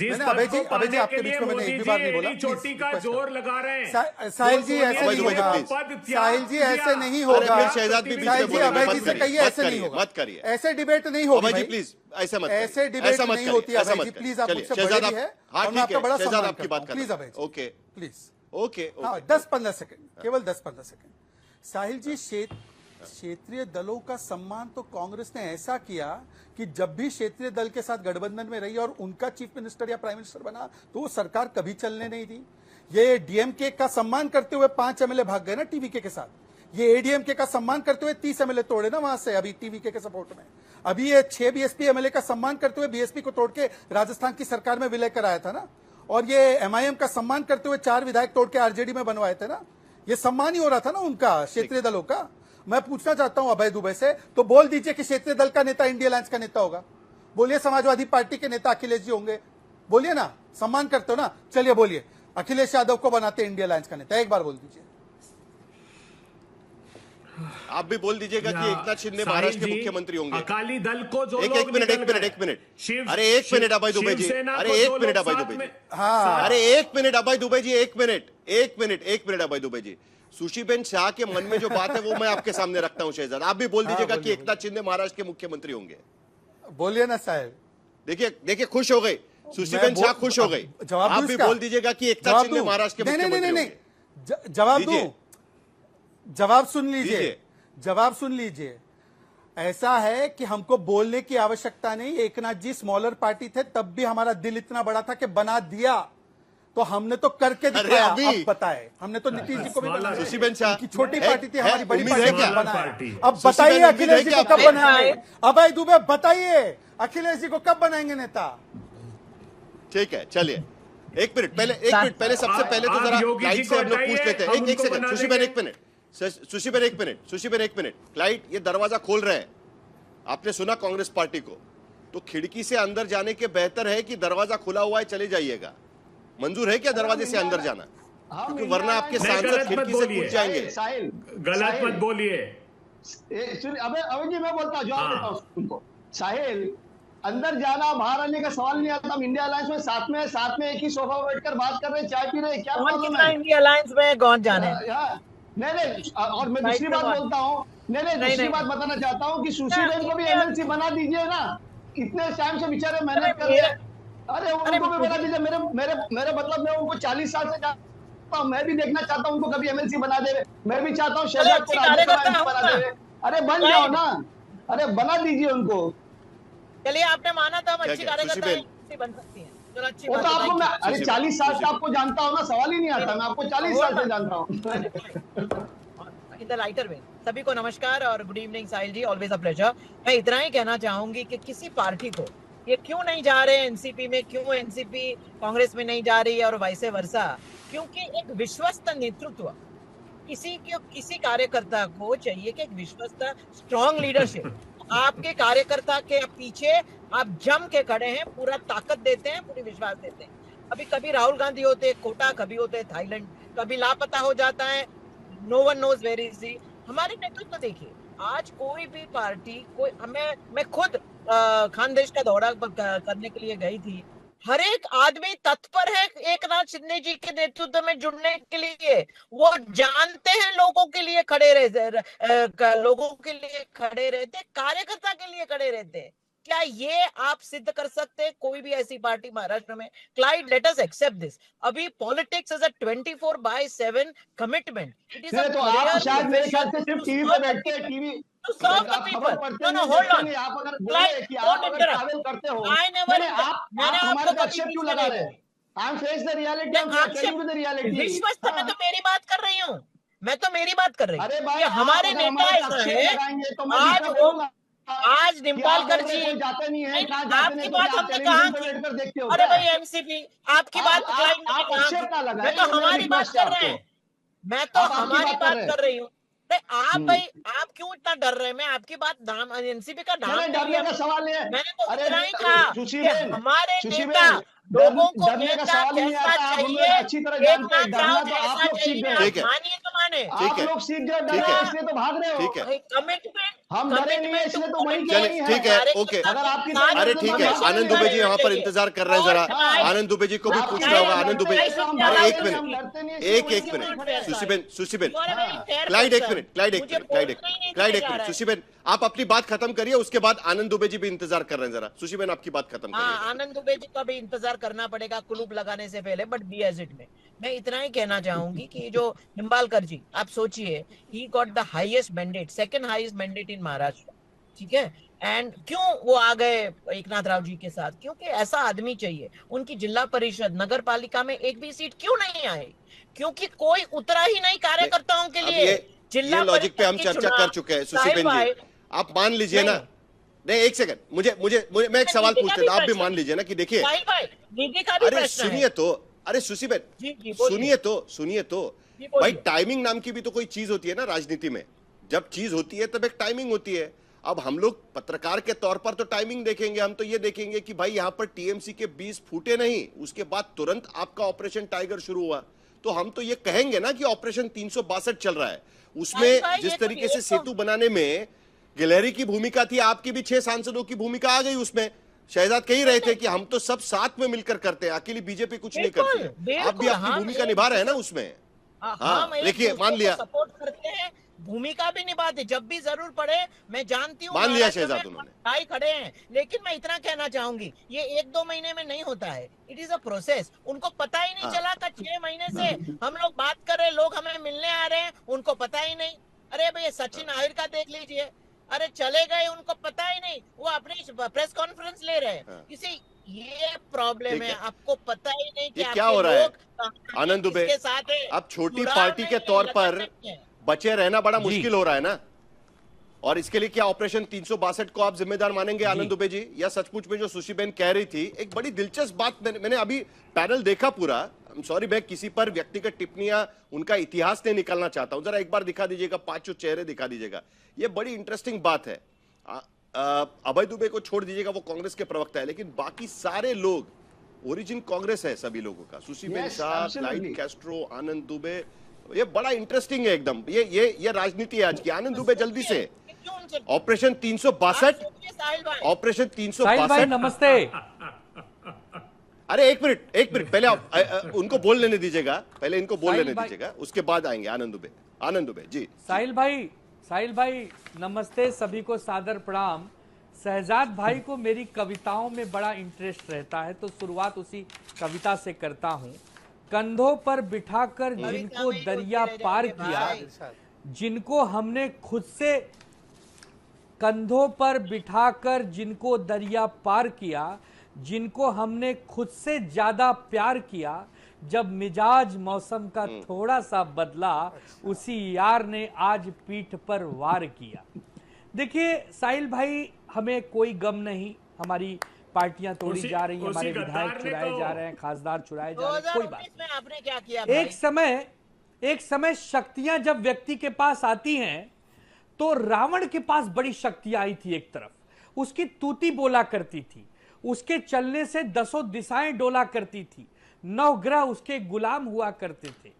मैंने अभय जी आपके बीच में मैंने एक भी बात नहीं बोला। चोटी का जोर लगा रहे हैं साहिल जी, ऐसे नहीं होगा। साहिल जी ऐसे नहीं होगा। साहिल जी अभय जी से कहिए ऐसे नहीं होगा, मत करिए, ऐसे डिबेट नहीं होगी भाई, प्लीज ऐसे मत, ऐसे डिबेट नहीं होती है अभय जी, प्लीज। आप मुझसे बड़े भी है और मैं आपका बड़ा सम्मान करता हूं, please Abhay ji, okay please. Okay, हाँ 10-15 सेकंड, केवल 10-15 सेकंड। साहिल जी, क्षेत्रीय दलों का सम्मान तो कांग्रेस ने ऐसा किया कि जब भी क्षेत्रीय दल के साथ गठबंधन में रही और उनका चीफ मिनिस्टर या प्राइम मिनिस्टर बना तो वो सरकार कभी चलने नहीं दी। ये डीएमके का सम्मान करते हुए 5 एमएलए भाग गए ना टीवीके के साथ। ये एडीएमके का सम्मान करते हुए 30 एमएलए तोड़े ना वहां से अभी टीवीके के सपोर्ट में। अभी ये 6 बीएसपी एमएलए का सम्मान करते हुए बीएसपी को तोड़ के राजस्थान की सरकार में विलय कराया था ना। और ये एमआईएम का सम्मान करते हुए 4 विधायक तोड़ के आरजेडी में बनवाए थे ना। ये सम्मान ही हो रहा था ना उनका क्षेत्रीय दलों का। मैं पूछना चाहता हूं अभय दुबे से, तो बोल दीजिए कि क्षेत्रीय दल का नेता इंडिया अलायंस का नेता होगा। बोलिए समाजवादी पार्टी के नेता अखिलेश जी होंगे, बोलिए ना, सम्मान करते हो ना, चलिए बोलिए अखिलेश यादव को बनाते इंडिया अलायंस का नेता, एक बार बोल दीजिए। आप भी बोल दीजिएगा कि एकनाथ शिंदे महाराष्ट्र के मुख्यमंत्री होंगे। अकाली दल को जो एक मिनट अरे 1 मिनट अभय दुबे जी, अरे 1 मिनट अभय दुबे जी, हाँ अरे 1 मिनट अभय दुबे जी, 1 मिनट अभय दुबे जी। सुशीबेन शाह के मन में जो बात है वो मैं आपके सामने रखता हूं शहजाद। आप भी बोल दीजिएगा कि एकनाथ शिंदे महाराष्ट्र के मुख्यमंत्री होंगे। बोलिए ना साहब। देखिए खुश हो गई सुशीबेन शाह, खुश हो गई। आप भी बोल दीजिएगा कि एकनाथ शिंदे महाराष्ट्र के मुख्यमंत्री होंगे। जवाब दूं? जवाब सुन लीजिए। ऐसा है कि हमको बोलने की आवश्यकता नहीं। एकनाथ जी स्मॉलर पार्टी थे, तब भी हमारा दिल इतना बड़ा था कि बना दिया, तो हमने तो करके दिखाया। अब बताए, हमने तो नीतीश जी को भी बनाया। सुशीबेन शाह की छोटी पार्टी थी, हमारी बड़ी पार्टी बनाया। अब सुशीबेन बताइए अखिलेश जी को कब आपको? बनाएंगे? अभय दुबे बताइए अखिलेश जी को कब बनाएंगे नेता? ठीक है, चलिए 1 मिनट पहले सबसे पहले तो जरा लाइट से हम लोग पूछ लेते हैं। एक second Sushiben, 1 minute Sushiben 1 minute. Light, ये दरवाजा खोल रहे हैं, आपने सुना कांग्रेस पार्टी को, तो खिड़की से अंदर जाने के बेहतर है कि दरवाजा खुला हुआ है चले जाइएगा। मंजूर है क्या दरवाजे से अंदर जाना? क्योंकि वरना आपके सांसद खिड़की से कूद जाएंगे। गलत मत बोलिए। अभी जी मैं बोलता हूँ, जवाब देता हूँ उनको। साहिल, अंदर जाना बाहर आने का सवाल नहीं आता। हम इंडिया अलायंस में साथ में एक ही सोफा बैठकर बात कर रहे हैं, चाय पी रहे हैं, क्या प्रॉब्लम है? इंडिया अलायंस में कौन जाने? नहीं, और मैं दूसरी बात बोलता हूँ, दूसरी बात बताना चाहता हूँ कि सुश्री बेन को भी एमएलसी बना दीजिए ना, इतने टाइम से बेचारे मेहनत कर रहे हैं। अरे उनको भी बना दीजिए। मेरे मतलब मैं उनको 40 साल से जानता हूँ, मैं भी देखना चाहता हूँ उनको कभी एमएलसी बना दे। मैं भी चाहता हूँ शहजाद को राज्यसभा बना दे। अरे बन जाओ ना, अरे बना दीजिए उनको। चलिए, आपने माना था हम अच्छी कार्यकर्ता बन सकती हैं, चलो अच्छी वो तो आपको मैं, अरे 40 साल से आपको जानता हूँ ना, सवाल ही नहीं आता। मैं आपको 40 साल से जानता हूँ। In the lighter way. सभी को नमस्कार और good evening Sahil ji, always a pleasure. मैं इतना ही कहना चाहूंगी कि किसी पार्टी को ये क्यों नहीं जा रहे एनसीपी में, क्यों एनसीपी कांग्रेस में नहीं जा रही है और वैसे वर्षा, क्योंकि एक विश्वस्त नेतृत्व किसी कार्यकर्ता को चाहिए कि एक विश्वस्त स्ट्रॉन्ग लीडरशिप। आपके कार्यकर्ता के पीछे आप जम के खड़े हैं, पूरा ताकत देते हैं, पूरी विश्वास देते हैं। अभी कभी राहुल गांधी होते कोटा, कभी होते थाईलैंड, कभी लापता हो जाता है, no one knows where is he. हमारे नेतृत्व देखिए, आज कोई भी पार्टी मैं खुद खानदेश का दौरा करने के लिए गई थी। हर एक आदमी तत्पर है एक नाथ शिंदे जी के नेतृत्व में जुड़ने के लिए। वो जानते हैं लोगों के लिए खड़े रहते, कार्यकर्ता के लिए खड़े रहते। क्या ये आप सिद्ध कर सकते हैं कोई भी ऐसी पार्टी महाराष्ट्र में? Clyde, let us accept this. अभी politics is a 24/7 commitment. It is तो आप शायद मेरे ख्याल से सिर्फ टीवी पे बैठते हैं, TV to serve the people. No, hold on. आप अगर Clyde, don't interrupt. ट्रैवल करते हो, I never. मैंने आपको आक्षेप क्यों लगा रहे हैं? I am face the reality, I am telling you the reality. विश्वस्त में तो मेरी बात कर रही हूँ, मैं तो मेरी बात कर रही हूँ। अरे भाई, हमारे नेता ऐसा है, आज निम्बालकर जी जाते नहीं है, आपकी बात हमने कहा कि अरे भाई एमसीपी, आपकी बात मैं तो हमारी बात कर रहे हैं, मैं तो हमारी बात कर रही हूँ। आप भाई, आप क्यों इतना डर रहे हैं? मैं आपकी बात नाम एनसीपी का नाम डरने का सवाल है। मैंने तो इतना ही कहा कि हमारे नेता लोगों को नेता कैसा चाहिए, अच्छी तरह जानते हैं। डरना तो आप लोग सीख गए, मानिए तो माने, आप लोग सीख गए डरना, इसलिए तो भाग रहे हो। कमिटमेंट हम डरे नहीं है, इसलिए तो वही चलिए, ठीक है, ओके। अगर आपकी अरे ठीक है, आनंद दुबे जी यहाँ पर इंतजार कर रहे हैं, जरा आनंद दुबे जी को भी पूछना होगा। आनंद दुबे, अरे एक मिनट, सुशीबेन, क्लाइड एक मिनट, सुशीबेन आप अपनी बात खत्म करिए, उसके बाद आनंद दुबे जी भी इंतजार कर रहे हैं। जरा सुशीबेन आपकी बात खत्म करिए। आनंद दुबे जी का भी इंतजार करना पड़ेगा कुलूप लगाने से पहले, बट बी एज इट में। मैं इतना ही कहना चाहूंगी कि जो निम्बालकर जी, आप सोचिए, he got the highest mandate, second highest mandate in Maharashtra, ठीक है। एंड क्यों वो आ गए एकनाथ राव जी के साथ? क्योंकि ऐसा आदमी चाहिए। उनकी जिला परिषद, नगर पालिका में एक भी सीट क्यों नहीं आई? क्योंकि कोई उतरा ही नहीं कार्यकर्ताओं के लिए। जिला लॉजिक पे हम चर्चा कर चुके हैं सुशीबेन जी, आप मान लीजिए ना। नहीं, एक सेकंड, मुझे मैं एक सवाल पूछते हैं, आप भी मान लीजिए ना कि देखिए, अरे सुनिए तो, अरे सुशीबेन सुनिए तो भाई, टाइमिंग नाम की भी तो कोई चीज होती है ना राजनीति में। जब चीज होती है तब एक टाइमिंग होती है। अब हम लोग पत्रकार के तौर पर तो टाइमिंग देखेंगे, हम तो ये देखेंगे कि भाई यहाँ पर टीएमसी के 20 फूटे नहीं, उसके बाद तुरंत आपका ऑपरेशन टाइगर शुरू हुआ, तो हम तो ये कहेंगे ना कि ऑपरेशन 362 चल रहा है। उसमें जिस तरीके से सेतु बनाने में गिलहरी की भूमिका थी, आपकी भी 6 सांसदों की भूमिका आ गई उसमें। शहजाद कह ही रहे थे कि हम तो सब साथ में मिलकर करते हैं, अकेली बीजेपी कुछ नहीं करती। आप भी अपनी भूमिका निभा रहे हैं ना उसमें। हाँ, देखिए, मान लिया, सपोर्ट करते हैं, भूमिका भी निभाते जब भी जरूर पड़े। मैं जानती हूँ, मान लिया शहजाद उन्होंने, भाई खड़े हैं। लेकिन मैं इतना कहना चाहूंगी, ये 1-2 महीने में नहीं होता है, इट इज अ प्रोसेस। उनको पता ही नहीं चला कि 6 महीने से हम लोग बात कर रहे हैं, लोग हमें मिलने आ रहे हैं, उनको पता ही नहीं। अरे भाई, सचिन आहिर का देख लीजिए, अरे चले गए, उनको पता ही नहीं, वो अपनी प्रेस कॉन्फ्रेंस ले रहे हैं। किसी ये प्रॉब्लम है, आपको पता ही नहीं कि क्या हो रहा है। आनंद दुबे, अब छोटी पार्टी के तौर पर बचे रहना बड़ा मुश्किल हो रहा है ना, और इसके लिए क्या ऑपरेशन 362 को आप जिम्मेदार मानेंगे आनंद दुबे जी? या सचमुच में जो सुशीबेन कह रही थी, एक बड़ी दिलचस्प बात, मैंने अभी पैनल देखा पूरा, सॉरी मैं किसी पर व्यक्तिगत टिप्पणियां, उनका इतिहास नहीं निकालना चाहता हूं, जरा एक बार दिखा दीजिएगा, 5 चेहरे दिखा दीजिएगा। ये बड़ी इंटरेस्टिंग बात है। अभय दुबे को छोड़ दीजिएगा, वो कांग्रेस के प्रवक्ता है, लेकिन बाकी सारे लोग ओरिजिन कांग्रेस है सभी लोगों का। सुशीबेन साहब, क्लाइड कैस्ट्रो, आनंद दुबे, ये बड़ा इंटरेस्टिंग है एकदम। ये राजनीति है आज की। आनंद दुबे जल्दी से ऑपरेशन 362, ऑपरेशन 362, नमस्ते। अरे एक मिनट पहले उनको बोल लेने दीजिएगा, पहले इनको बोल लेने दीजिएगा, उसके बाद आएंगे आनंद दुबे। आनंद दुबे जी। साहिल भाई नमस्ते, सभी को सादर प्रणाम। शहजाद भाई को मेरी कविताओं में बड़ा इंटरेस्ट रहता है, तो शुरुआत उसी कविता से करता हूं। कंधों पर बिठाकर जिनको दरिया पार किया, जिनको हमने खुद से कंधों पर बिठाकर जिनको दरिया पार किया, जिनको हमने खुद से ज्यादा प्यार किया, जब मिजाज मौसम का थोड़ा सा बदला, उसी यार ने आज पीठ पर वार किया। देखिए साहिल भाई, हमें कोई गम नहीं, हमारी पार्टियां तोड़ी जा रही हैं, हमारे विधायक चुराए जा रहे हैं, खासदार चुराए जा रहे हैं, कोई बात नहीं। आपने क्या किया? एक समय शक्तियां जब व्यक्ति के पास आती हैं, तो रावण के पास बड़ी शक्तियां आई थी। एक तरफ उसकी तूती बोला करती थी, उसके चलने से 10 दिशाएं डोला करती थी, 9 ग्रह उसके गुलाम हुआ करते थे।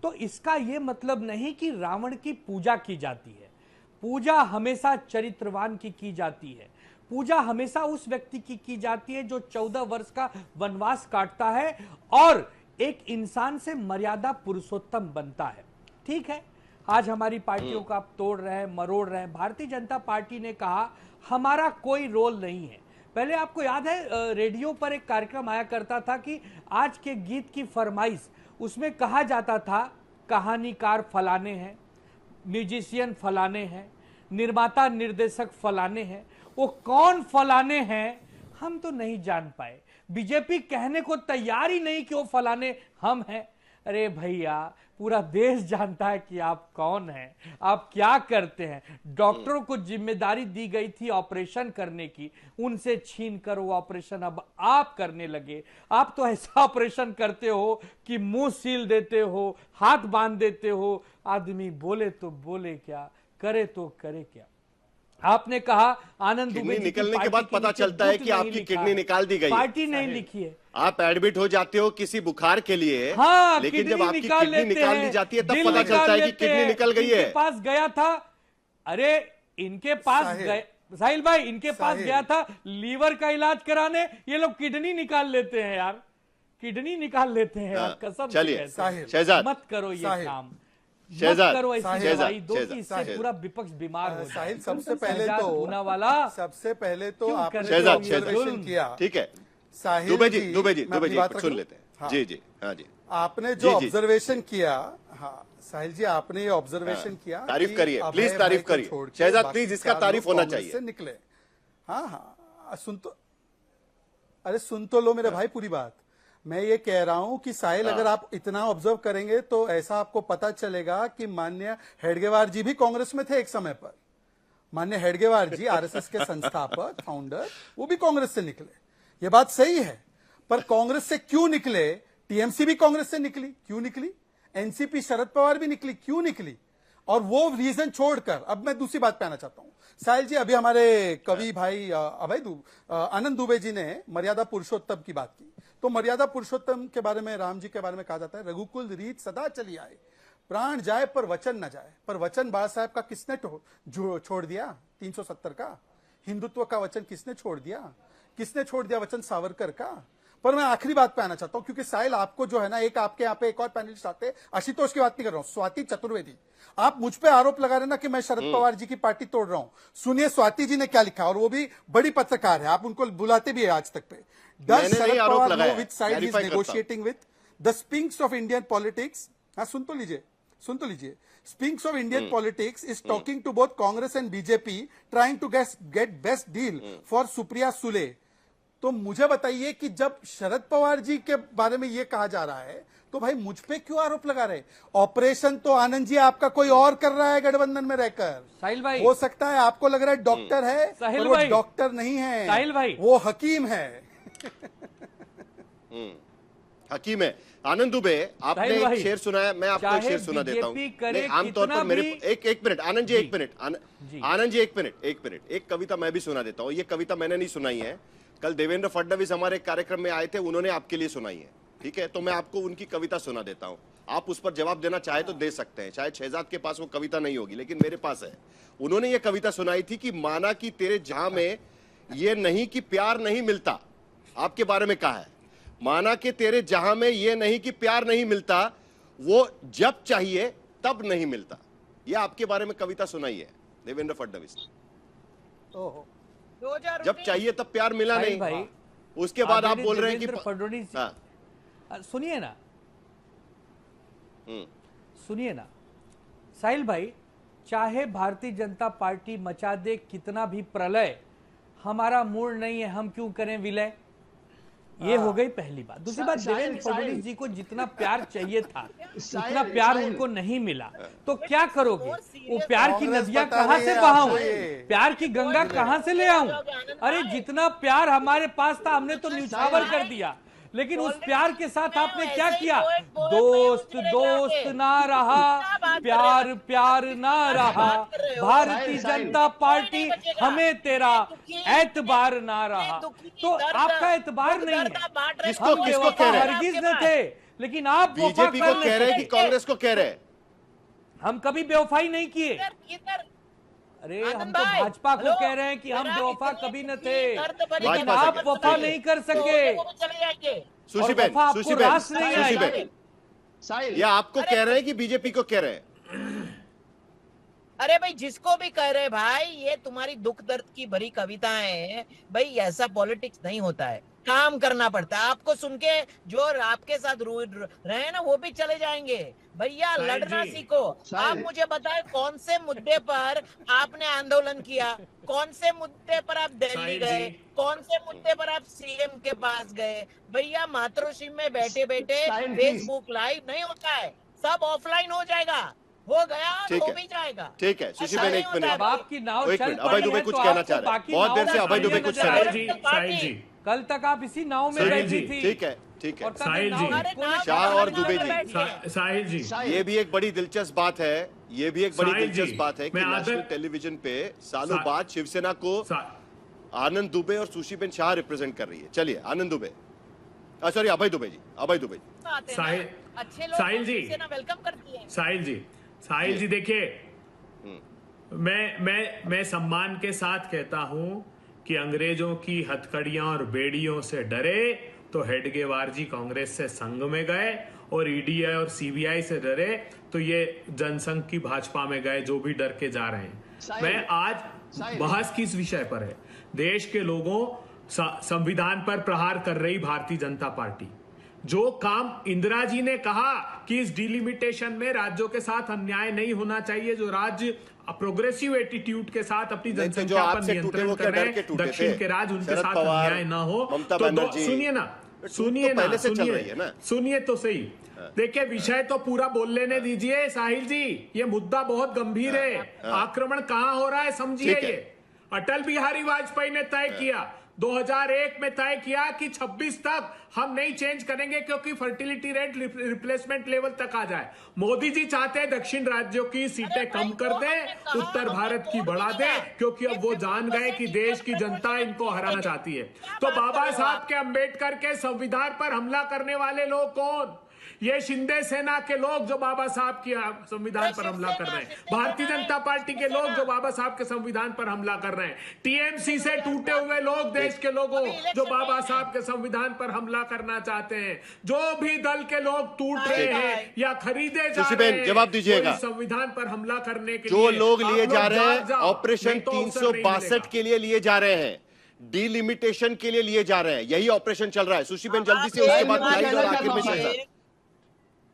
तो इसका यह मतलब नहीं कि रावण की पूजा की जाती है। पूजा हमेशा चरित्रवान की जाती है। पूजा हमेशा उस व्यक्ति की जाती है जो 14 वर्ष का वनवास काटता है और एक इंसान से मर्यादा पुरुषोत्तम बनता है। ठीक है, आज हमारी पार्टियों को आप तोड़ रहे हैं, मरोड़ रहे हैं। भारतीय जनता पार्टी ने कहा हमारा कोई रोल नहीं है। पहले आपको याद है रेडियो पर एक कार्यक्रम आया करता था कि आज के गीत की फरमाइश, उसमें कहा जाता था कहानीकार फलाने हैं, म्यूजिशियन फलाने हैं, निर्माता निर्देशक फलाने हैं। वो कौन फलाने हैं हम तो नहीं जान पाए। बीजेपी कहने को तैयार ही नहीं कि वो फलाने हम हैं। अरे भैया, पूरा देश जानता है कि आप कौन हैं, आप क्या करते हैं। डॉक्टरों को जिम्मेदारी दी गई थी ऑपरेशन करने की, उनसे छीन कर वो ऑपरेशन अब आप करने लगे। आप तो ऐसा ऑपरेशन करते हो कि मुंह सील देते हो, हाथ बांध देते हो। आदमी बोले तो बोले क्या, करे तो करे क्या। आपने कहा आनंद दुबे निकलने के बाद पता चलता है कि आपकी किडनी निकाल दी गई, पार्टी नहीं लिखी है। आप एडमिट हो जाते हो किसी बुखार के लिए, हाँ, लेकिन जब आपकी किडनी निकाल दी जाती है तब पता चलता है कि किडनी निकल गई है। इनके पास गया था, अरे इनके पास गए साहिल भाई, इनके पास गया था लीवर का इलाज कराने, ये लोग किडनी निकाल लेते हैं यार, किडनी निकाल लेते हैं यार, कसम। चलिए शहजाद, मत करो ये काम, शहजाद, पूरा विपक्ष बीमार हो जाए। साहिल, सबसे पहले तो आपने ऑब्जर्वेशन किया, ठीक है साहिल दुबे जी सुन लेते हैं। हाँ। जी हाँ जी, आपने जो ऑब्जर्वेशन किया, हाँ साहिल जी, आपने ये ऑब्जर्वेशन किया, तारीफ करिए प्लीज, तारीफ करिए शहजाद प्लीज, इसका तारीफ होना चाहिए। से निकले, हाँ सुन तो लो मेरे भाई पूरी बात। मैं ये कह रहा हूं कि साहिल, अगर आप इतना ऑब्जर्व करेंगे तो ऐसा आपको पता चलेगा कि माननीय हेडगेवार जी भी कांग्रेस में थे एक समय पर। माननीय हेडगेवार जी आरएसएस के संस्थापक, फाउंडर, वो भी कांग्रेस से निकले, ये बात सही है। पर कांग्रेस से क्यों निकले? टीएमसी भी कांग्रेस से निकली, क्यों निकली? एनसीपी शरद पवार भी निकली, क्यों निकली? और वो रीजन छोड़कर अब मैं दूसरी बात पे आना चाहता हूं। साहिल जी, अभी हमारे कवि भाई आनंद दुबे जी ने मर्यादा पुरुषोत्तम की बात की, तो मर्यादा पुरुषोत्तम के बारे में, राम जी के बारे में कहा जाता है, रघुकुल रीत सदा चली आए, प्राण जाए पर वचन न जाए। पर वचन बाला साहब का किसने छोड़ दिया? 370 का हिंदुत्व का वचन किसने छोड़ दिया? किसने छोड़ दिया वचन? सावरकर का। पर मैं आखिरी बात पे आना चाहता हूं, क्योंकि साहिल आपको जो है ना, एक आपके यहाँ पे एक और पैनलिस्ट आते, आशुतोष की बात नहीं कर रहा हूं, स्वाति चतुर्वेदी। आप मुझ पे आरोप लगा रहे ना कि मैं शरद पवार जी की पार्टी तोड़ रहा हूं। सुनिए स्वाति जी ने क्या लिखा, और वो भी बड़ी पत्रकार है, आप उनको बुलाते भी है आज तक पे। Does Sharad Pawar know which side he is negotiating with? The Sphinx of Indian politics, हाँ सुन तो लीजिए, Sphinx of Indian politics is talking to both Congress and BJP, trying to get best deal for Supriya Sule. तो मुझे बताइए कि जब शरद पवार जी के बारे में ये कहा जा रहा है, तो भाई मुझ पे क्यों आरोप लगा रहे? ऑपरेशन तो आनंद जी आपका कोई और कर रहा है गठबंधन में रहकर। साहिल भाई, हो सकता है आपको लग रहा है डॉक्टर है, पर वो डॉक्टर नहीं है, साहिल भाई वो हकीम है। हकीम है। आनंद दुबे, आपने एक शेर सुनाया, मैं आपको एक शेर सुना देता हूँ। आमतौर पर मेरे एक मिनट आनंद जी, आनंद जी एक मिनट, एक कविता मैं भी सुना देता हूँ। ये कविता मैंने नहीं सुनाई है, कल देवेंद्र फडणवीस हमारे कार्यक्रम में आए थे, उन्होंने आपके लिए सुनाई है, ठीक है? तो मैं आपको उनकी कविता सुना देता हूँ, आप उस पर जवाब देना चाहे तो दे सकते हैं। शायद शहजाद के पास वो कविता नहीं होगी, लेकिन मेरे पास है। उन्होंने ये कविता सुनाई थी कि माना कि तेरे जहां में ये नहीं कि प्यार नहीं मिलता, आपके बारे में कहा है, माना कि तेरे जहां में ये नहीं कि प्यार नहीं मिलता, वो जब चाहिए तब नहीं मिलता। यह आपके बारे में कविता सुनाई है देवेंद्र फडणवीस ने। जब चाहिए तब प्यार मिला नहीं भाई, उसके बाद आप बोल रहे हैं कि फडणवीस, सुनिए ना, सुनिए ना साहिल भाई, चाहे भारतीय जनता पार्टी मचा दे कितना भी प्रलय, हमारा मूड नहीं है, हम क्यों करें विलय। ये हो गई पहली बात। दूसरी बात, देवेंद्र फडणवीस जी को जितना प्यार चाहिए था उतना प्यार उनको नहीं मिला, तो क्या करोगे? वो प्यार की नदियां कहां से बहाऊं, प्यार की गंगा कहां से ले आऊं? अरे जितना प्यार हमारे पास था हमने तो न्यौछावर कर दिया, लेकिन उस प्यार के साथ आपने क्या किया? दोस्त दोस्त ना रहा, प्यार प्यार ना रहा, भारतीय जनता पार्टी हमें तेरा एतबार ना रहा। तो आपका एतबार नहीं है, किसको किसको कह रहे हैं? हरगिज न थे, लेकिन आप बीजेपी को कह रहे हैं कि कांग्रेस को कह रहे हैं? हम कभी बेवफाई नहीं किए। अरे हम तो भाजपा को कह रहे हैं कि हम बेवफा कभी न थे, लेकिन आप वफा नहीं कर सके। सुशीबेन, या आपको कह रहे हैं कि बीजेपी को कह रहे हैं? अरे भाई जिसको भी कह रहे भाई, ये तुम्हारी दुख दर्द की भरी कविताएं हैं भाई, ऐसा पॉलिटिक्स नहीं होता है, काम करना पड़ता है। आपको सुन के जो आपके साथ रहे ना वो भी चले जाएंगे। भैया लड़ना सीखो। आप मुझे बताएं कौन से मुद्दे पर आपने आंदोलन किया, कौन से मुद्दे पर आप दिल्ली गए, कौन से मुद्दे पर आप सीएम के पास गए? भैया मातृश्री में बैठे बैठे फेसबुक लाइव नहीं होता है, सब ऑफलाइन हो जाएगा, हो गया हो भी जाएगा। ठीक है सुशीबेन, एक मिनट, आपकी नाव चल अभय दुबे कुछ कहना चाह रहे हैं, बहुत देर से अभय दुबे कुछ कह रहे हैं। कल तक आप इसी नाव में बैठी थी। ठीक है ठीक है साहिल जी, शाह और दुबे जी, साहिल जी, ये भी एक बड़ी दिलचस्प बात है, ये भी एक बड़ी दिलचस्प बात है कि नेशनल टेलीविजन पे सालों बाद शिवसेना को आनंद दुबे और सुशीबेन शाह रिप्रेजेंट कर रही है। चलिए आनंद दुबे, सॉरी अभय दुबे जी, अभय दुबे जी। साहिल जी, वेलकम करती है। साहिल जी देखिए, मैं सम्मान के साथ कहता हूं कि अंग्रेजों की हथकड़ियां और बेड़ियों से डरे तो हेडगेवार जी कांग्रेस से संघ में गए, और ईडीआई और सीबीआई से डरे तो ये जनसंघ की भाजपा में गए, जो भी डर के जा रहे हैं। मैं आज बहस किस विषय पर है? देश के लोगों, संविधान पर प्रहार कर रही भारतीय जनता पार्टी। जो काम इंदिरा जी ने कहा कि इस डिलिमिटेशन में राज्यों के साथ अन्याय नहीं होना चाहिए, जो राज्य प्रोग्रेसिव एटीट्यूड के साथ अपनी जनसंख्या पर नियंत्रण कर रहे हैं, दक्षिण के राज्य उनके साथ अन्याय ना हो। तो सुनिए ना, सुनिए तो सही। देखिए विषय तो पूरा बोल लेने दीजिए साहिल जी, ये मुद्दा बहुत गंभीर है। आक्रमण कहां हो रहा है समझिए। ये अटल बिहारी वाजपेयी ने तय किया, 2001 में तय किया कि 26 तक हम नहीं चेंज करेंगे क्योंकि फर्टिलिटी रेट रिप्लेसमेंट लेवल तक आ जाए। मोदी जी चाहते हैं दक्षिण राज्यों की सीटें कम कर दें, उत्तर भारत की बढ़ा दें, क्योंकि अब वो जान गए कि देश की जनता इनको हराना चाहती है। तो बाबा साहब के अंबेडकर के संविधान पर हमला करने वाले लोग कौन? ये शिंदे सेना के लोग जो बाबा साहब की संविधान पर हमला कर रहे हैं, भारतीय जनता पार्टी के लोग जो बाबा साहब के संविधान पर हमला कर रहे हैं, टीएमसी से टूटे हुए लोग, देश के लोगों जो बाबा साहब के संविधान पर हमला करना चाहते हैं, जो भी दल के लोग टूट रहे हैं या खरीदे जा रहे हैं, जवाब दीजिएगा। संविधान पर हमला करने के जो लोग लिए जा रहे हैं, ऑपरेशन 362 के लिए लिए जा रहे हैं, डिलिमिटेशन के लिए लिए जा रहे हैं, यही ऑपरेशन चल रहा है। सुशीबेन जल्दी से, उसके बाद लाइव और आखिर में शहजाद।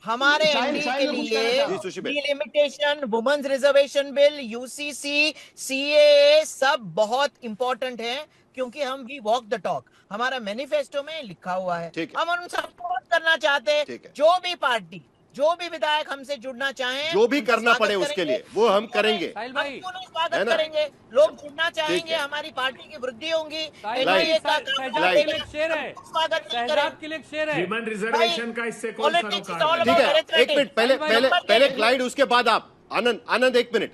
हमारे एनडीए के लिए delimitation, women's reservation bill, UCC, CAA सब बहुत इंपॉर्टेंट है, क्योंकि हम वी वॉक द टॉक, हमारा मैनिफेस्टो में लिखा हुआ है। हम उन सपोर्ट करना चाहते हैं। जो भी पार्टी, जो भी विधायक हमसे जुड़ना चाहें, जो भी करना पड़े उसके लिए वो हम करेंगे, स्वागत करेंगे। लोग जुड़ना चाहेंगे, हमारी पार्टी की वृद्धि होंगी। विमेन रिजर्वेशन का इससे कौन सरोकार? ठीक है, एक मिनट, पहले क्लाइड, उसके बाद आप आनंद एक मिनट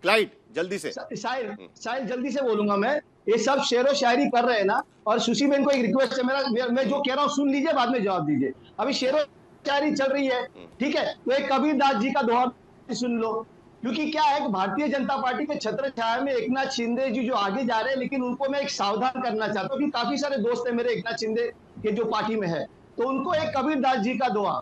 क्लाइड जल्दी से। शायद जल्दी से बोलूंगा मैं। ये सब शेर व शायरी कर रहे हैं ना, और सुशीबेन को एक रिक्वेस्ट है मेरा, मैं जो कह रहा हूँ सुन लीजिए, बाद में जवाब दीजिए। अभी शेर शायरी चल रही है, ठीक है, तो एक कबीरदास जी का दोहा सुन लो। क्योंकि क्या है कि भारतीय जनता पार्टी के छत्र छाया में एकनाथ शिंदे जी जो आगे जा रहे हैं, लेकिन उनको मैं एक सावधान करना चाहता हूँ कि काफी सारे दोस्त हैं मेरे एकनाथ शिंदे के जो पार्टी में है, तो उनको एक कबीरदास जी का दोहा,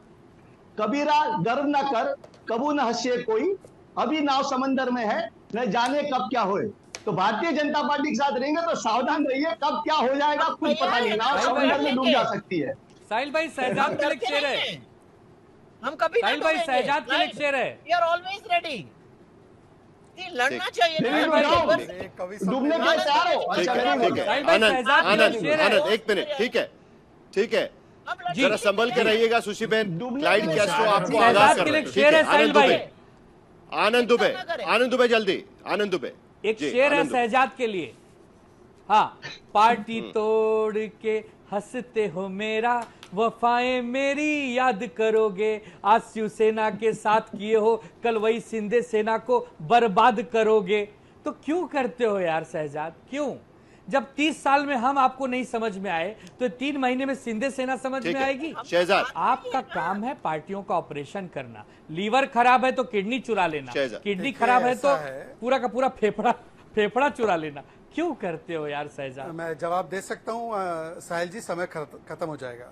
कबीरा गर्व न कर, कबू न हंसे कोई, अभी नाव समंदर में है, न जाने कब क्या होए। तो भारतीय जनता पार्टी के साथ रहेंगे तो सावधान रहिए, कब क्या हो जाएगा कुछ पता नहीं, नाव समंदर में डूब जा सकती है। साहिल भाई, शहजाद के लिए शेर है, हम कभी साहिल भाई शहजाद के लिए शेर है, वी आर ऑलवेज रेडी। लड़ना चाहिए, डूबने के तैयार हो। अच्छा, आनंद एक मिनट, ठीक है ठीक है, जरा संभल के रहिएगा सुशी बहन। क्लाइड कैस्ट्रो आपको आगाह कर रहे हैं। आनंद दुबे जल्दी, आनंद दुबे एक शेर है शहजाद के लिए। हाँ, पार्टी तोड़ के हंसते हो मेरा, वफाएं मेरी याद करोगे, आज शिवसेना के साथ किए हो, कल वही शिंदे सेना को बर्बाद करोगे। तो क्यों करते हो यार शहजाद, क्यों? जब 30 साल में हम आपको नहीं समझ में आए तो 3 महीने में शिंदे सेना समझ में आएगी? शहजाद, आपका काम है पार्टियों का ऑपरेशन करना। लीवर खराब है तो किडनी चुरा लेना, किडनी खराब है तो पूरा का पूरा फेफड़ा चुरा लेना। क्यों करते हो यार शहजाद? मैं जवाब दे सकता हूँ साहिल जी, समय खत्म हो जाएगा।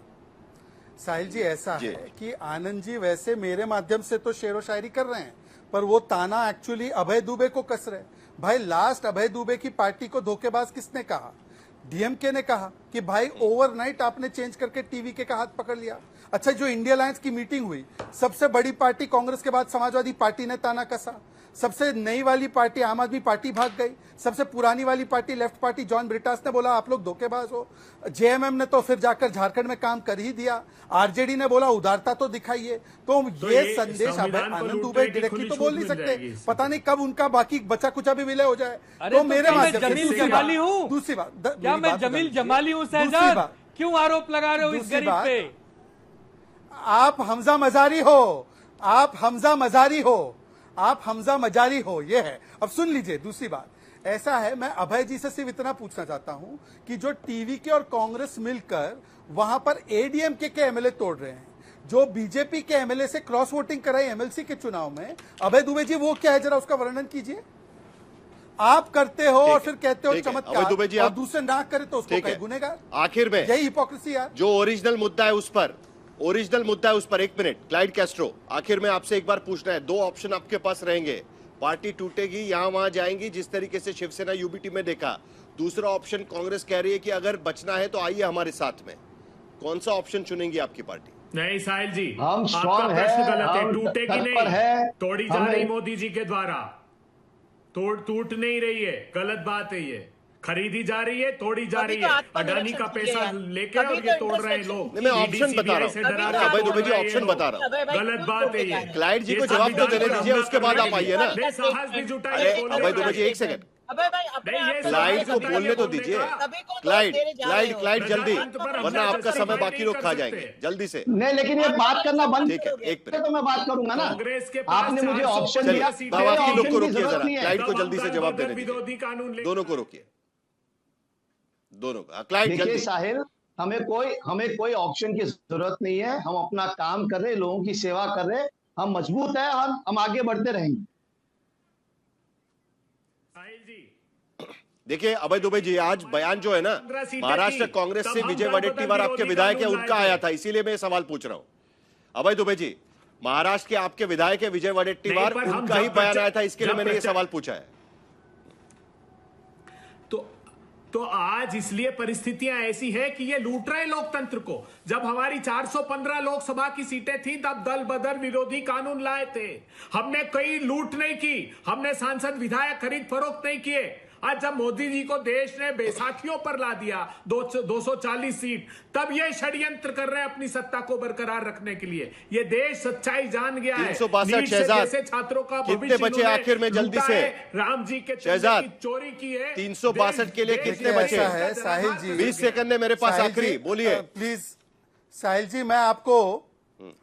साहिल जी, ऐसा है कि आनंद जी वैसे मेरे माध्यम से तो शेरो शायरी कर रहे हैं, पर वो ताना एक्चुअली अभय दुबे को कस रहे। भाई, लास्ट अभय दुबे की पार्टी को धोखेबाज किसने कहा? डीएमके ने कहा कि भाई ओवरनाइट आपने चेंज करके टीवी का हाथ पकड़ लिया। अच्छा, जो इंडिया अलायंस की मीटिंग हुई, सबसे बड़ी पार्टी कांग्रेस के बाद समाजवादी पार्टी ने ताना कसा, सबसे नई वाली पार्टी आम आदमी पार्टी भाग गई, सबसे पुरानी वाली party left party John Brittas ने बोला आप लोग धोखेबाज हो, जेएमएम ने तो फिर जाकर झारखंड में काम कर ही दिया, आरजेडी ने बोला उदारता तो दिखाइए। तो ये संदेश आनंद दुबे डायरेक्टली तो बोल नहीं सकते, पता नहीं कब उनका बाकी बचा कुचा भी विलय हो जाए। तो मेरे जमील जमाली हूँ, दूसरी बात, क्या मैं जमील जमाली हूँ शहजाद? क्यों आरोप लगा रहे हो इस गरीब पे? आप हमजा मजारी हो, आप हमजा मजारी हो, आप हमजा मजारी हो, ये है। अब सुन लीजिए दूसरी बात, ऐसा है, मैं अभय जी से सिर्फ इतना पूछना चाहता हूं कि जो टीवी के और कांग्रेस मिलकर वहां पर एडीएमके के एमएलए तोड़ रहे हैं, जो बीजेपी के एमएलए से क्रॉस वोटिंग कराई एमएलसी के चुनाव में, अभय दुबे जी वो क्या है, जरा उसका वर्णन कीजिए। आप करते हो और फिर कहते हो चमत्कार, और दूसरे ना करे तो उसको कहे गुनहगार। आखिर में यही हिपोक्रेसी है। जो ओरिजिनल मुद्दा है उस पर, एक मिनट, क्लाइड कैस्ट्रो, आखिर में आपसे एक बार पूछना है, 2 ऑप्शन आपके पास रहेंगे, पार्टी टूटेगी, यहां वहां जाएंगी जिस तरीके से शिवसेना यूबीटी में देखा। दूसरा ऑप्शन कांग्रेस कह रही है कि अगर बचना है तो आइए हमारे साथ में। कौन सा ऑप्शन चुनेंगी आपकी पार्टी? नहीं साहिल जी, हम आपका प्रश्न गलत है। टूटेगी नहीं, तोड़ी जा रही मोदी जी के द्वारा, टूट नहीं रही है, गलत बात है ये। खरीदी जा रही है, तोड़ी जा रही है, अडानी का पैसा लेके और ये तोड़ रहे हैं लोग। मैं ऑप्शन बता रहा हूँ, अभय दुबे जी ऑप्शन बता रहा हूँ, गलत बात है ये। क्लाइड जी को जवाब तो देने दीजिए, उसके बाद आप आइए ना। अभय दुबे जी एक सेकंड, क्लाइड को बोलने तो दीजिए। क्लाइड जल्दी, वरना आपका समय बाकी लोग खा जाएंगे, जल्दी से। नहीं, लेकिन ये बात करना बंद, ठीक है, एक मिनट तो मैं बात करूंगा ना। आपने मुझे ऑप्शन दिया, बाकी लोग को रोकिए जरा, क्लाइड को जल्दी से जवाब देने दीजिए, दोनों को रोकिए, दोनों का। क्लाइड देखिए जल्दी। साहिल, हमें कोई ऑप्शन की जरूरत नहीं है, हम अपना काम कर रहे, लोगों की सेवा कर रहे, हम मजबूत है, हम आगे बढ़ते रहेंगे। देखिए अभय दुबे जी, आज बयान जो है ना, महाराष्ट्र कांग्रेस से विजय वडेट्टीवार आपके विधायक है, उनका आया था, इसीलिए मैं सवाल पूछ रहा हूं। अभय दुबे जी, महाराष्ट्र के आपके विधायक है विजय वडेट्टीवार, उनका ही बयान आया था, इसके लिए मैंने ये सवाल पूछा है। तो आज इसलिए परिस्थितियां ऐसी है कि ये लूट रहे लोकतंत्र को। जब हमारी 415 लोकसभा की सीटें थी तब दल बदल विरोधी कानून लाए थे, हमने कोई लूट नहीं की, हमने सांसद विधायक खरीद फरोख्त नहीं किए। आज जब मोदी जी को देश ने बैसाखियों पर ला दिया 240 सीट, तब ये षड्यंत्र कर रहे हैं अपनी सत्ता को बरकरार रखने के लिए। ये देश सच्चाई जान गया है। 362 शहजाद, छात्रों का कितने बचे आखिर में, जल्दी से? राम जी के शहजाद, चोरी की है। 362 के लिए कितने बचे है? साहिल जी 20 सेकंड है मेरे पास, आखिरी बोलिए प्लीज। साहिल जी मैं आपको,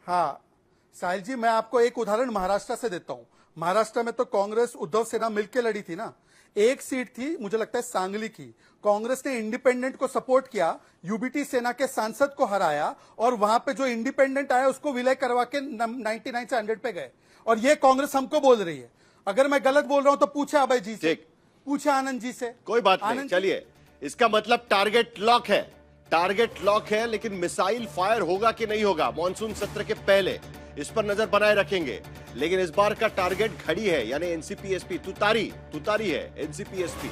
हाँ साहिल जी मैं आपको एक उदाहरण महाराष्ट्र से देता हूं। महाराष्ट्र में तो कांग्रेस उद्धव सेना मिलकर लड़ी थी ना, एक सीट थी मुझे लगता है सांगली की, कांग्रेस ने इंडिपेंडेंट को सपोर्ट किया, यूबीटी सेना के सांसद को हराया और वहां पे जो इंडिपेंडेंट आया उसको विलय करवा के 99 से 100 पे गए। और ये कांग्रेस हमको बोल रही है। अगर मैं गलत बोल रहा हूं तो पूछे अभय जी से, पूछे आनंद जी से। कोई बात नहीं, चलिए, इसका मतलब टारगेट लॉक है, लेकिन मिसाइल फायर होगा कि नहीं होगा मॉनसून सत्र के पहले, इस पर नजर बनाए रखेंगे। लेकिन इस बार का टारगेट घड़ी है, यानी एनसीपी एसपी तुतारी है एनसीपी एसपी।